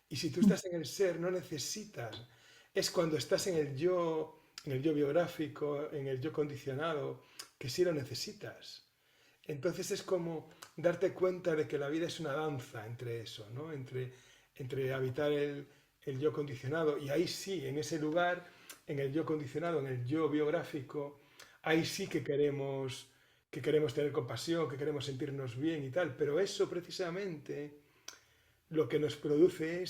Y si tú mm, estás en el ser, no necesitas. Es cuando estás en el yo biográfico, en el yo condicionado, que sí lo necesitas. Entonces es como darte cuenta de que la vida es una danza entre eso, ¿no? Entre habitar el yo condicionado. Y ahí sí, en ese lugar, en el yo condicionado, en el yo biográfico, ahí sí que queremos tener compasión, que queremos sentirnos bien y tal. Pero eso precisamente lo que nos produce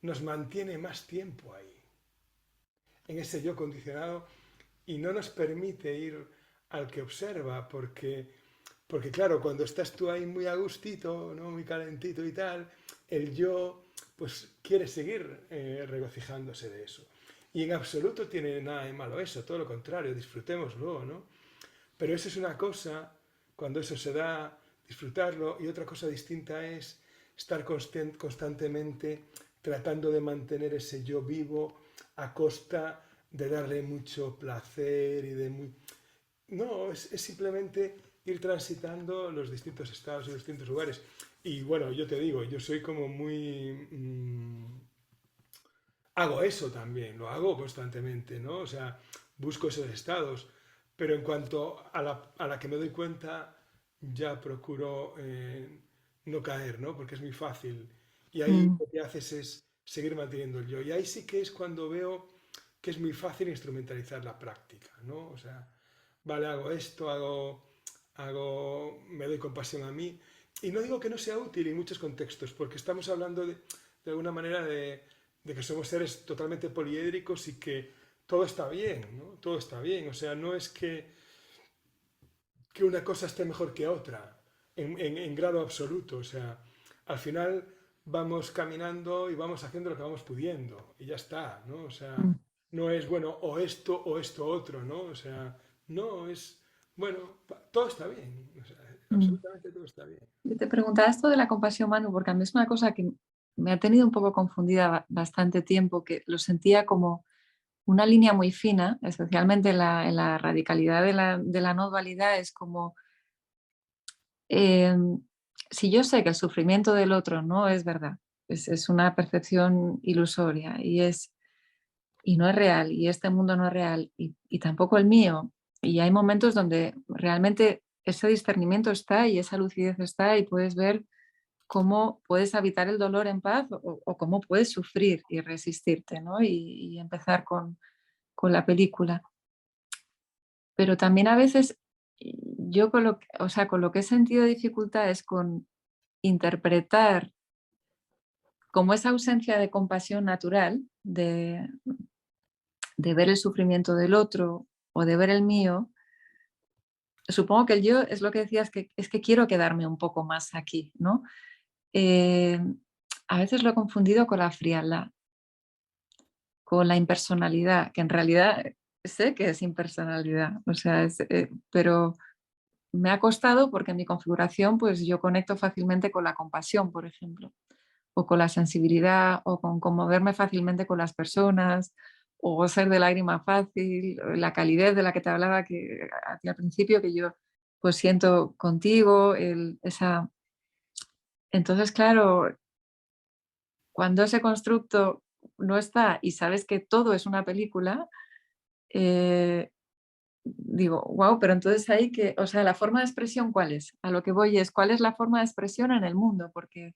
nos mantiene más tiempo ahí, en ese yo condicionado, y no nos permite ir al que observa, porque claro, cuando estás tú ahí muy a gustito, ¿no? Muy calentito y tal, el yo pues quiere seguir regocijándose de eso. Y en absoluto tiene nada de malo eso, todo lo contrario, disfrutémoslo, ¿no? Pero eso es una cosa, cuando eso se da, disfrutarlo, y otra cosa distinta es estar constantemente tratando de mantener ese yo vivo a costa de darle mucho placer y de muy... No, es simplemente ir transitando los distintos estados y los distintos lugares. Y bueno, yo te digo, yo soy como muy... hago eso también, lo hago constantemente, ¿no? O sea, busco esos estados, pero en cuanto a la que me doy cuenta, ya procuro no caer, ¿no? Porque es muy fácil. Y ahí mm. lo que haces es seguir manteniendo el yo. Y ahí sí que es cuando veo que es muy fácil instrumentalizar la práctica, ¿no? O sea, vale, hago esto, me doy compasión a mí. Y no digo que no sea útil en muchos contextos, porque estamos hablando de alguna manera de que somos seres totalmente poliédricos y que todo está bien, ¿no? Todo está bien. O sea, no es que una cosa esté mejor que otra en grado absoluto. O sea, al final vamos caminando y vamos haciendo lo que vamos pudiendo y ya está, ¿no? O sea, Mm. no es, bueno, o esto otro, ¿no? O sea, no es, bueno, todo está bien. O sea, Mm. absolutamente todo está bien. Yo te preguntaba esto de la compasión, Manu, porque a mí es una cosa que me ha tenido un poco confundida bastante tiempo, que lo sentía como una línea muy fina, especialmente en la radicalidad de la no dualidad, es como eh, si yo sé que el sufrimiento del otro no es verdad, es una percepción ilusoria y no es real, y este mundo no es real, y tampoco el mío, y hay momentos donde realmente ese discernimiento está y esa lucidez está y puedes ver cómo puedes habitar el dolor en paz o cómo puedes sufrir y resistirte, ¿no? Y empezar con la película. Pero también a veces yo con lo que, o sea, con lo que he sentido dificultad es con interpretar como esa ausencia de compasión natural, de ver el sufrimiento del otro o de ver el mío. Supongo que el yo es lo que decías, que es que quiero quedarme un poco más aquí, ¿no? Eh, a veces lo he confundido con la frialdad, con la impersonalidad, que en realidad sé que es impersonalidad, o sea, pero me ha costado porque en mi configuración pues yo conecto fácilmente con la compasión, por ejemplo, o con la sensibilidad, o con conmoverme fácilmente con las personas, o ser de lágrima fácil, la calidez de la que te hablaba que al principio, que yo pues siento contigo, esa... Entonces, claro, cuando ese constructo no está y sabes que todo es una película, eh, digo, wow, pero entonces ahí que, o sea, la forma de expresión, ¿cuál es? A lo que voy es, ¿cuál es la forma de expresión en el mundo? Porque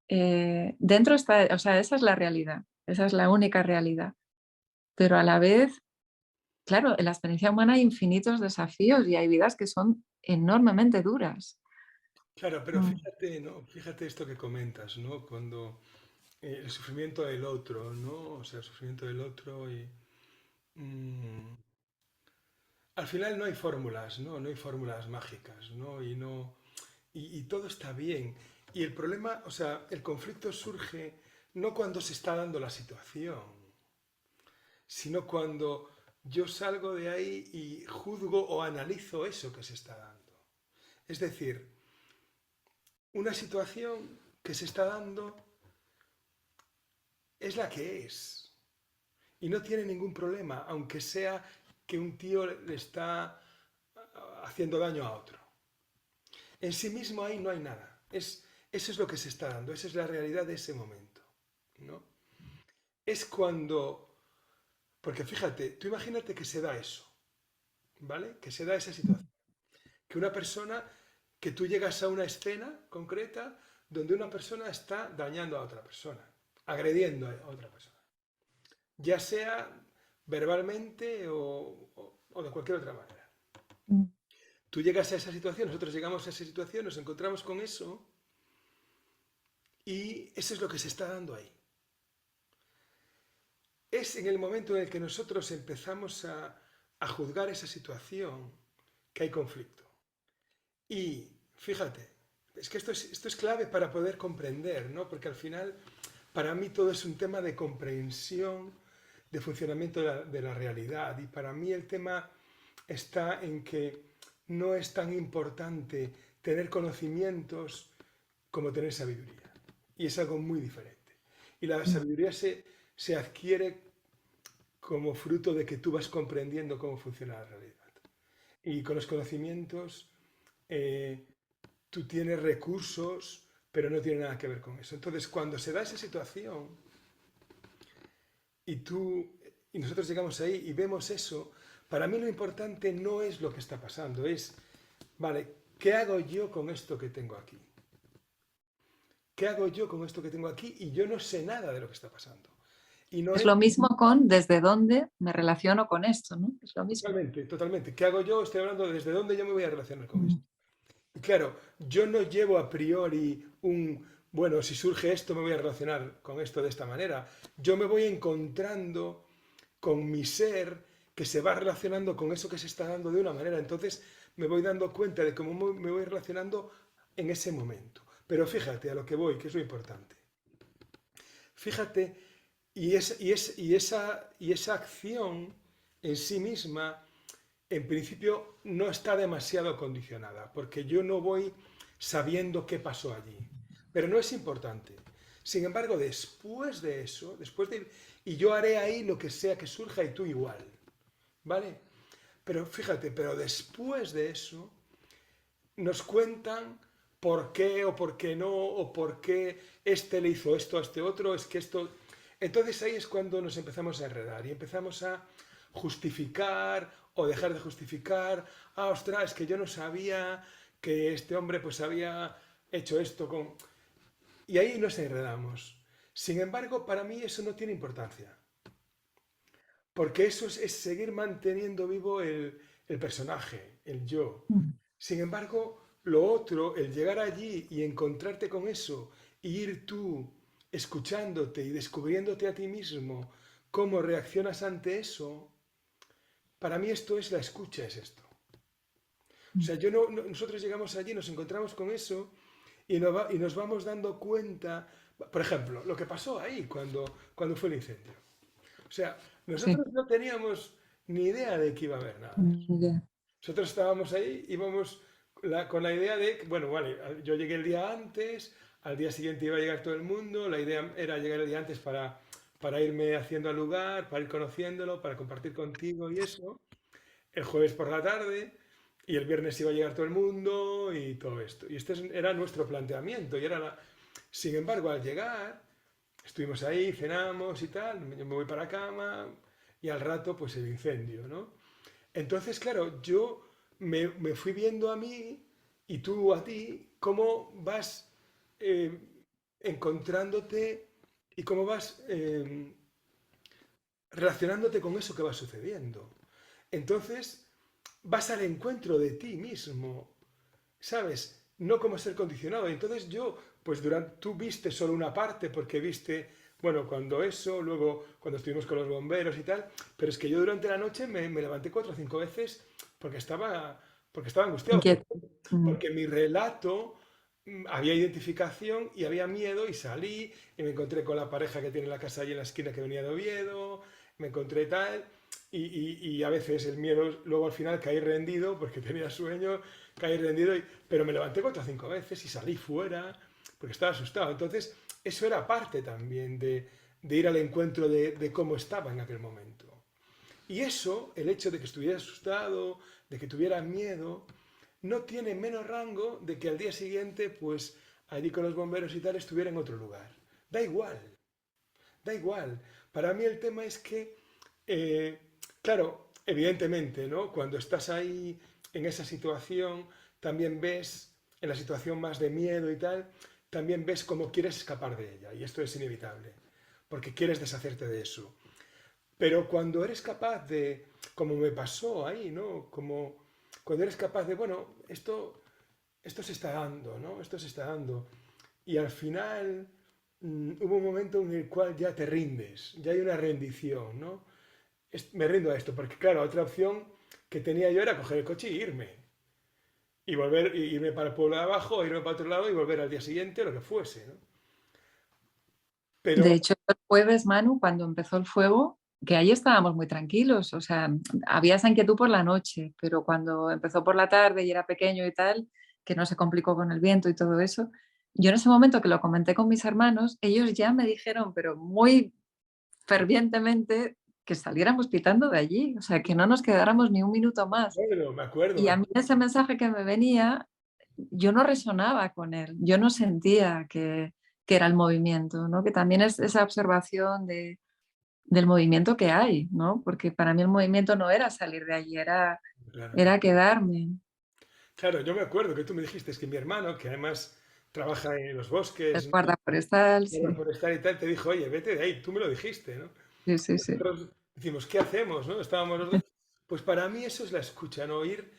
dentro está, o sea, esa es la realidad, esa es la única realidad, pero a la vez, claro, en la experiencia humana hay infinitos desafíos y hay vidas que son enormemente duras. Claro, pero Mm. fíjate, ¿no? Fíjate esto que comentas, ¿no? Cuando el sufrimiento del otro, ¿no? O sea, el sufrimiento del otro y... mm, al final no hay fórmulas, ¿no? No hay fórmulas mágicas, ¿no? Y no... y todo está bien. Y el problema, o sea, el conflicto surge no cuando se está dando la situación, sino cuando yo salgo de ahí y juzgo o analizo eso que se está dando. Es decir, una situación que se está dando es la que es y no tiene ningún problema, aunque sea que un tío le está haciendo daño a otro. En sí mismo ahí no hay nada. Eso es lo que se está dando, esa es la realidad de ese momento, ¿no? Es cuando... Porque fíjate, tú imagínate que se da eso, ¿vale? Que se da esa situación. Que una persona, que tú llegas a una escena concreta donde una persona está dañando a otra persona, agrediendo a otra persona, ya sea verbalmente o de cualquier otra manera. Mm. Tú llegas a esa situación, nosotros llegamos a esa situación, nos encontramos con eso y eso es lo que se está dando ahí. Es en el momento en el que nosotros empezamos a juzgar esa situación que hay conflicto. Y fíjate, es que esto es clave para poder comprender, ¿no? Porque al final, para mí todo es un tema de comprensión, de funcionamiento de la realidad. Y para mí el tema está en que no es tan importante tener conocimientos como tener sabiduría. Y es algo muy diferente. Y la Mm. sabiduría se adquiere como fruto de que tú vas comprendiendo cómo funciona la realidad. Y con los conocimientos eh, tú tienes recursos, pero no tiene nada que ver con eso. Entonces, cuando se da esa situación y tú y nosotros llegamos ahí y vemos eso, para mí lo importante no es lo que está pasando, es, vale, ¿qué hago yo con esto que tengo aquí? ¿Qué hago yo con esto que tengo aquí? Y yo no sé nada de lo que está pasando. Y no Es es lo mismo con desde dónde me relaciono con esto, ¿no? Es lo mismo. totalmente, totalmente. ¿Qué hago yo? Estoy hablando de desde dónde yo me voy a relacionar con esto. Mm. Y claro, yo no llevo a priori bueno, si surge esto me voy a relacionar con esto de esta manera. Yo me voy encontrando con mi ser que se va relacionando con eso que se está dando de una manera. Entonces me voy dando cuenta de cómo me voy relacionando en ese momento. Pero fíjate a lo que voy, que es lo importante. Fíjate, y esa acción en sí misma, en principio, no está demasiado condicionada, porque yo no voy sabiendo qué pasó allí. Pero no es importante. Sin embargo, después de eso, y yo haré ahí lo que sea que surja y tú igual. ¿Vale? Pero fíjate, pero después de eso nos cuentan por qué o por qué no, o por qué este le hizo esto a este otro, es que esto... Entonces ahí es cuando nos empezamos a enredar y empezamos a justificar o dejar de justificar. Ah, ostras, es que yo no sabía que este hombre pues había hecho esto con... Y ahí nos enredamos. Sin embargo, para mí eso no tiene importancia, porque eso es seguir manteniendo vivo el personaje, el yo. Mm. Sin embargo, lo otro, el llegar allí y encontrarte con eso, y ir tú escuchándote y descubriéndote a ti mismo, cómo reaccionas ante eso, para mí esto es la escucha, es esto. O Mm. sea, nosotros llegamos allí, nos encontramos con eso y nos vamos dando cuenta, por ejemplo, lo que pasó ahí cuando fue el incendio. O sea, Sí, nosotros no teníamos ni idea de que iba a haber nada. ni idea. Nosotros estábamos ahí, íbamos con la idea de, bueno, vale, yo llegué el día antes, al día siguiente iba a llegar todo el mundo, la idea era llegar el día antes para irme haciendo al lugar, para ir conociéndolo, para compartir contigo y eso, el jueves por la tarde, y el viernes iba a llegar todo el mundo y todo esto. Y este era nuestro planteamiento. Sin embargo, al llegar, estuvimos ahí, cenamos y tal, yo me voy para la cama y al rato pues el incendio, ¿no? Entonces, claro, yo me fui viendo a mí y tú a ti, cómo vas eh, encontrándote y cómo vas relacionándote con eso que va sucediendo. Entonces, vas al encuentro de ti mismo, ¿sabes? No como ser condicionado. Entonces pues tú viste solo una parte porque viste, bueno, cuando eso, luego cuando estuvimos con los bomberos y tal, pero es que yo durante la noche me levanté 4 o 5 veces porque porque estaba angustiado, Inquieto. Mm. porque mi relato había identificación y había miedo y salí y me encontré con la pareja que tiene la casa allí en la esquina que venía de Oviedo, me encontré tal y a veces el miedo, luego al final caí rendido porque tenía sueño, caí rendido, pero me levanté 4 o 5 veces y salí fuera porque estaba asustado. Entonces eso era parte también de ir al encuentro de cómo estaba en aquel momento. Y eso, el hecho de que estuviera asustado, de que tuviera miedo, no tiene menos rango de que al día siguiente, pues allí con los bomberos y tal, estuviera en otro lugar. Da igual, da igual. Para mí el tema es que, eh, claro, evidentemente, ¿no? Cuando estás ahí en esa situación, también ves, en la situación más de miedo y tal, también ves cómo quieres escapar de ella. Y esto es inevitable, porque quieres deshacerte de eso. Pero cuando eres capaz de, como me pasó ahí, ¿no? Como cuando eres capaz de, bueno, esto se está dando, ¿no? Esto se está dando. Y al final hubo un momento en el cual ya te rindes, ya hay una rendición, ¿no? Me rindo a esto, porque claro, otra opción que tenía yo era coger el coche y irme. Y volver, y irme para el pueblo de abajo, irme para otro lado y volver al día siguiente, lo que fuese, ¿no? Pero, De hecho, el jueves, Manu, cuando empezó el fuego, que ahí estábamos muy tranquilos, o sea, había esa inquietud por la noche, pero cuando empezó por la tarde y era pequeño y tal, que no se complicó con el viento y todo eso, yo en ese momento que lo comenté con mis hermanos, ellos ya me dijeron, pero muy fervientemente, que saliéramos pitando de allí, o sea, que no nos quedáramos ni un minuto más. bueno, me acuerdo, Y a mí ese mensaje que me venía, yo no resonaba con él, yo no sentía que era el movimiento, ¿no? Que también es esa observación del movimiento que hay, ¿no? Porque para mí el movimiento no era salir de allí, claro. era quedarme. Claro, yo me acuerdo que tú me dijiste es que mi hermano, que además trabaja en los Es bosques, ¿no? guarda forestal, Guarda sí, forestal y tal, te dijo, oye, vete de ahí, tú me lo dijiste, ¿no? sí, sí, sí. Nosotros decimos, ¿qué hacemos, no? Estábamos los dos. Pues para mí eso es la escucha, ¿no? Ir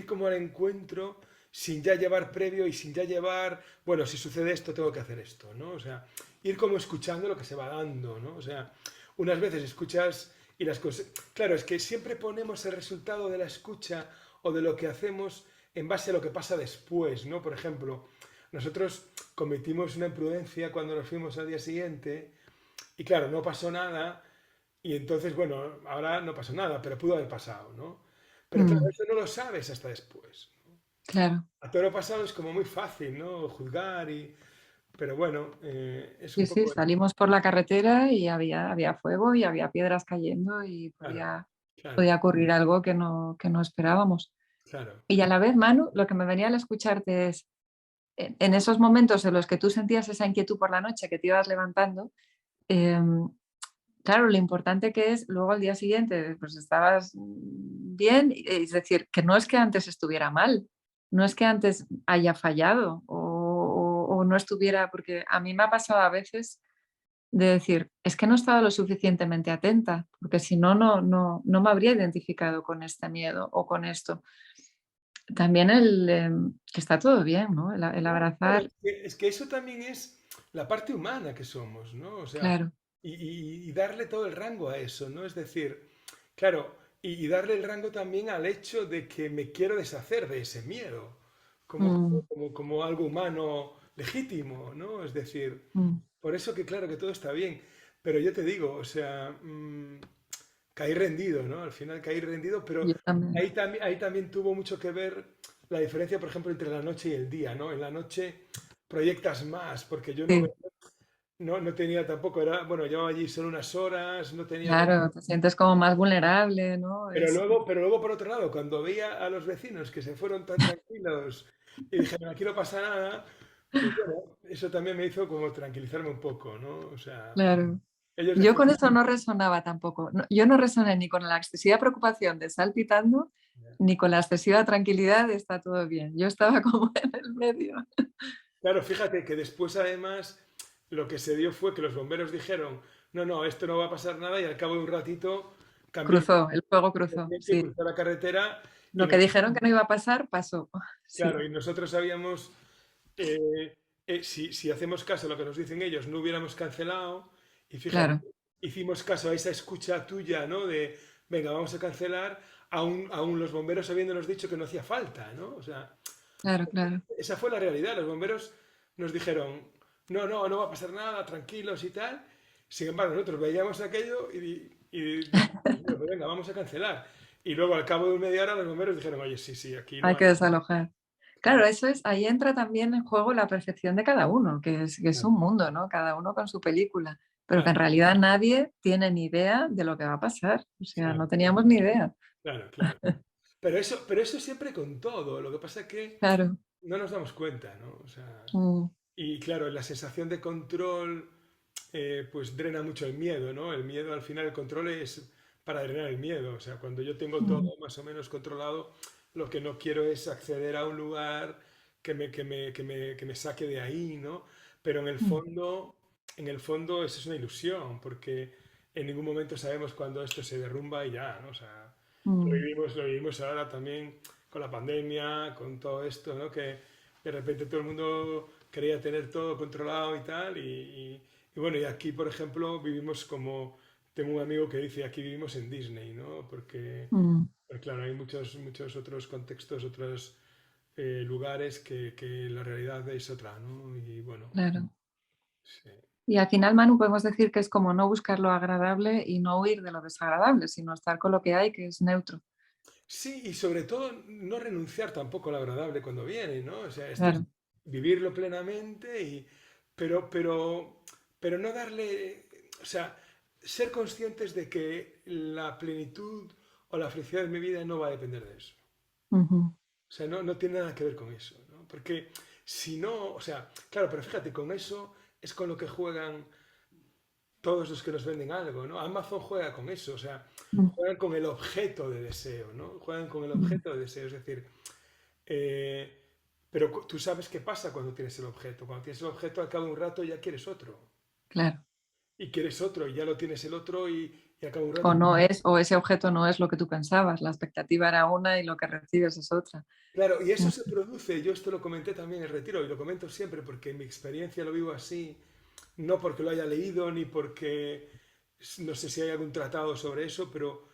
como al encuentro sin ya llevar previo y sin ya llevar, bueno, si sucede esto, tengo que hacer esto, ¿no? O sea, ir como escuchando lo que se va dando, ¿no? O sea, unas veces escuchas y las cosas... Claro, es que siempre ponemos el resultado de la escucha o de lo que hacemos en base a lo que pasa después, ¿no? Por ejemplo, nosotros cometimos una imprudencia cuando nos fuimos al día siguiente y claro, no pasó nada y entonces, bueno, ahora no pasó nada, pero pudo haber pasado, ¿no? Pero claro, Mm, eso no lo sabes hasta después. claro. A todo lo pasado es como muy fácil, ¿no? Juzgar y... Pero bueno, es un Sí, sí, poco... salimos por la carretera y había fuego y había piedras cayendo y Claro, claro, podía ocurrir algo que no esperábamos. claro. Y a la vez, Manu, lo que me venía al escucharte es, en esos momentos en los que tú sentías esa inquietud por la noche, que te ibas levantando, em, claro, lo importante que es luego al día siguiente, pues estabas bien, es decir, que no es que antes estuviera mal, no es que antes haya fallado o no estuviera, porque a mí me ha pasado a veces de decir, es que no he estado lo suficientemente atenta, porque si no, no me habría identificado con este miedo o con esto. También que está todo bien, ¿no? El Claro, abrazar, es que eso también es la parte humana que somos, ¿no? O sea, claro. y darle todo el rango a eso, ¿no? Es decir, claro, y darle el rango también al hecho de que me quiero deshacer de ese miedo, Mm, como algo humano legítimo, ¿no? Es decir, mm. por eso que claro que todo está bien, pero yo te digo, o sea, caí rendido, ¿no? Al final caí rendido, pero Yo también. ahí también tuvo mucho que ver la diferencia, por ejemplo, entre la noche y el día, ¿no? En la noche proyectas más, porque yo Sí, no tenía tampoco, bueno, llevaba allí solo unas horas, no tenía... claro, te sientes como más vulnerable, ¿no? Pero luego, por otro lado, cuando veía a los vecinos que se fueron tan tranquilos y dijeron, aquí no pasa nada, pues bueno, eso también me hizo como tranquilizarme un poco, ¿no? O sea, Claro. ellos Yo decían, con eso no resonaba tampoco. Yo no resoné ni con la excesiva preocupación de saltitando, ni con la excesiva tranquilidad de está todo bien. Yo estaba como en el medio. claro, fíjate que después además lo que se dio fue que los bomberos dijeron, no, no, esto no va a pasar nada y al cabo de un ratito cambió Cruzó, el fuego el cruzó, ambiente, sí. cruzó la carretera y Lo que dijeron que no iba a pasar, pasó. Sí, claro, y nosotros sabíamos, si hacemos caso a lo que nos dicen ellos, no hubiéramos cancelado y fíjate, claro, hicimos caso a esa escucha tuya, ¿no? De, venga, vamos a cancelar, aún los bomberos habiéndonos dicho que no hacía falta, ¿no? O sea, claro, claro. esa fue la realidad. Los bomberos nos dijeron, no, no, no va a pasar nada, tranquilos y tal. Sin embargo, nosotros veíamos aquello y dijimos, "Bueno, pues venga, vamos a cancelar". Y luego, al cabo de media hora, los bomberos dijeron, oye, sí, sí, aquí no Hay hay... que desalojar. Claro, Claro, eso es, ahí entra también en juego la percepción de cada uno, que es un claro, mundo, ¿no? Cada uno con su película, pero que en claro, realidad nadie tiene ni idea de lo que va a pasar. O sea, claro, no teníamos ni idea. claro, claro. Pero eso siempre con todo. Lo que pasa es que Claro. no nos damos cuenta, ¿no? O sea, Mm, y claro, la sensación de control pues drena mucho el miedo, ¿no? El miedo, al final, el control es para drenar el miedo. O sea, cuando yo tengo todo mm, más o menos controlado, lo que no quiero es acceder a un lugar que me saque de ahí, ¿no? Pero mm, en el fondo eso es una ilusión, porque en ningún momento sabemos cuándo esto se derrumba y ya, ¿no? O sea, mm. lo vivimos ahora también con la pandemia, con todo esto, ¿no? Que de repente todo el mundo quería tener todo controlado y tal, y bueno, y aquí, por ejemplo, vivimos como, tengo un amigo que dice, aquí vivimos en Disney, ¿no? Mm, Porque claro, hay muchos, muchos otros contextos, otros lugares que la realidad es otra, ¿no? Y bueno, claro. sí. Y al final, Manu, podemos decir que es como no buscar lo agradable y no huir de lo desagradable, sino estar con lo que hay, que es neutro. Sí, y sobre todo no renunciar tampoco a lo agradable cuando viene, ¿no? O sea, esto es Claro. vivirlo plenamente, pero no darle, o sea, ser conscientes de que la plenitud o la felicidad de mi vida no va a depender de eso. Ujú, O sea, no tiene nada que ver con eso, ¿no? Porque si no, o sea, claro, pero fíjate, con eso es con lo que juegan todos los que nos venden algo, ¿no? Amazon juega con eso, o sea, mm, juegan con el objeto de deseo, ¿no? Juegan con el mm. objeto de deseo, es decir, eh, pero tú sabes qué pasa cuando tienes el objeto. Cuando tienes el objeto, al cabo de un rato ya quieres otro. Claro. Y quieres otro, y ya lo tienes el otro, y al cabo de un O rato... no es, o ese objeto no es lo que tú pensabas. La expectativa era una y lo que recibes es otra. Claro, y eso Mm, se produce, yo esto lo comenté también en el retiro, y lo comento siempre porque en mi experiencia lo vivo así, no porque lo haya leído, ni porque no sé si hay algún tratado sobre eso, pero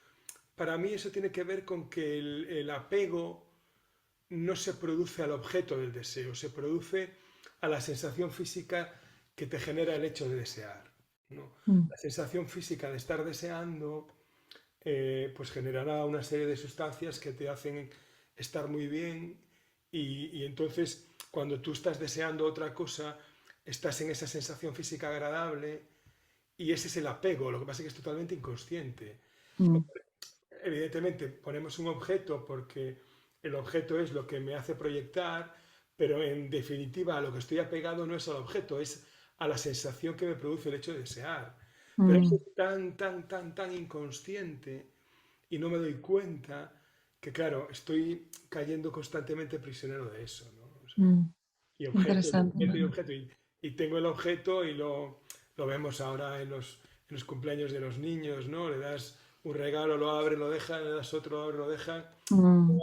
para mí eso tiene que ver con que el apego no se produce al objeto del deseo, se produce a la sensación física que te genera el hecho de desear, ¿no? mm, La sensación física de estar deseando pues generará una serie de sustancias que te hacen estar muy bien, y entonces cuando tú estás deseando otra cosa, estás en esa sensación física agradable, y ese es el apego. Lo que pasa es que es totalmente inconsciente. mm, Evidentemente ponemos un objeto porque el objeto es lo que me hace proyectar, pero en definitiva a lo que estoy apegado no es al objeto, es a la sensación que me produce el hecho de desear. Pero eso mm, es tan, tan, tan, tan inconsciente y no me doy cuenta que, claro, estoy cayendo constantemente prisionero de eso, ¿no? O sea, mm. y objeto, y Interesante, objeto, y Manu. objeto. Y tengo el objeto y lo vemos ahora en los cumpleaños de los niños, ¿no? Le das un regalo, lo abre, lo deja, le das otro, lo abre, lo deja. Mm,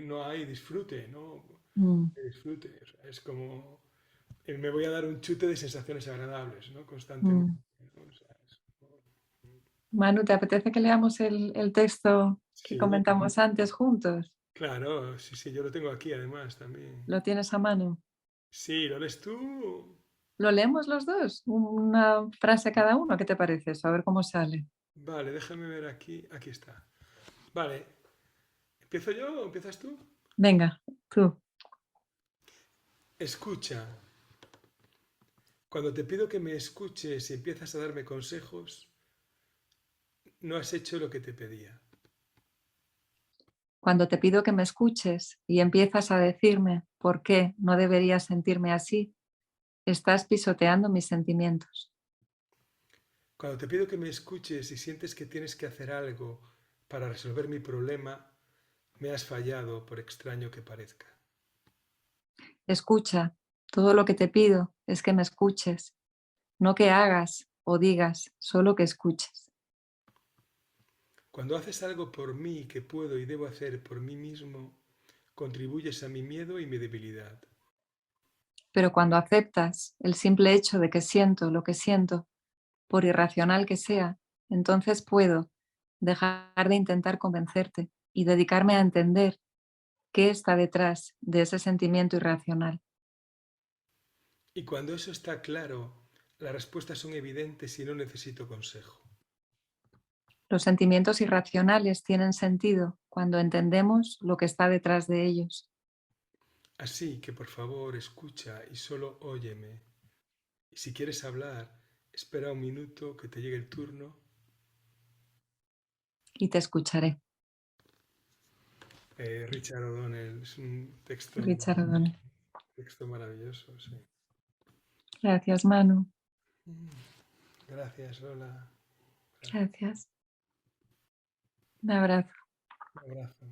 No hay disfrute, ¿no? mm, Disfrute. O sea, es como, me voy a dar un chute de sensaciones agradables, ¿no? Constantemente. mm. ¿No? O sea, Manu, ¿te apetece que leamos el texto que sí, comentamos antes juntos? claro, sí, sí, yo lo tengo aquí además también. ¿Lo tienes a mano? Sí, ¿lo lees tú? ¿Lo leemos los dos? Una frase cada uno, ¿qué te parece eso? A ver cómo sale. Vale, déjame ver aquí. Aquí está. Vale, ¿empiezo yo o empiezas tú? Venga, tú. Escucha. Cuando te pido que me escuches y empiezas a darme consejos, no has hecho lo que te pedía. Cuando te pido que me escuches y empiezas a decirme por qué no debería sentirme así, estás pisoteando mis sentimientos. Cuando te pido que me escuches y sientes que tienes que hacer algo para resolver mi problema, me has fallado por extraño que parezca. Escucha, todo lo que te pido es que me escuches, no que hagas o digas, solo que escuches. Cuando haces algo por mí que puedo y debo hacer por mí mismo, contribuyes a mi miedo y mi debilidad. Pero cuando aceptas el simple hecho de que siento lo que siento, por irracional que sea, entonces puedo dejar de intentar convencerte y dedicarme a entender qué está detrás de ese sentimiento irracional. Y cuando eso está claro, las respuestas son evidentes y no necesito consejo. Los sentimientos irracionales tienen sentido cuando entendemos lo que está detrás de ellos Así que por favor escucha y solo óyeme. Y si quieres hablar, espera un minuto que te llegue el turno. y te escucharé. Richard O'Donnell, es un Richard O'Donnell. texto maravilloso, sí. Gracias, Manu. Gracias, Lola. Gracias. Gracias. Un abrazo. Un abrazo.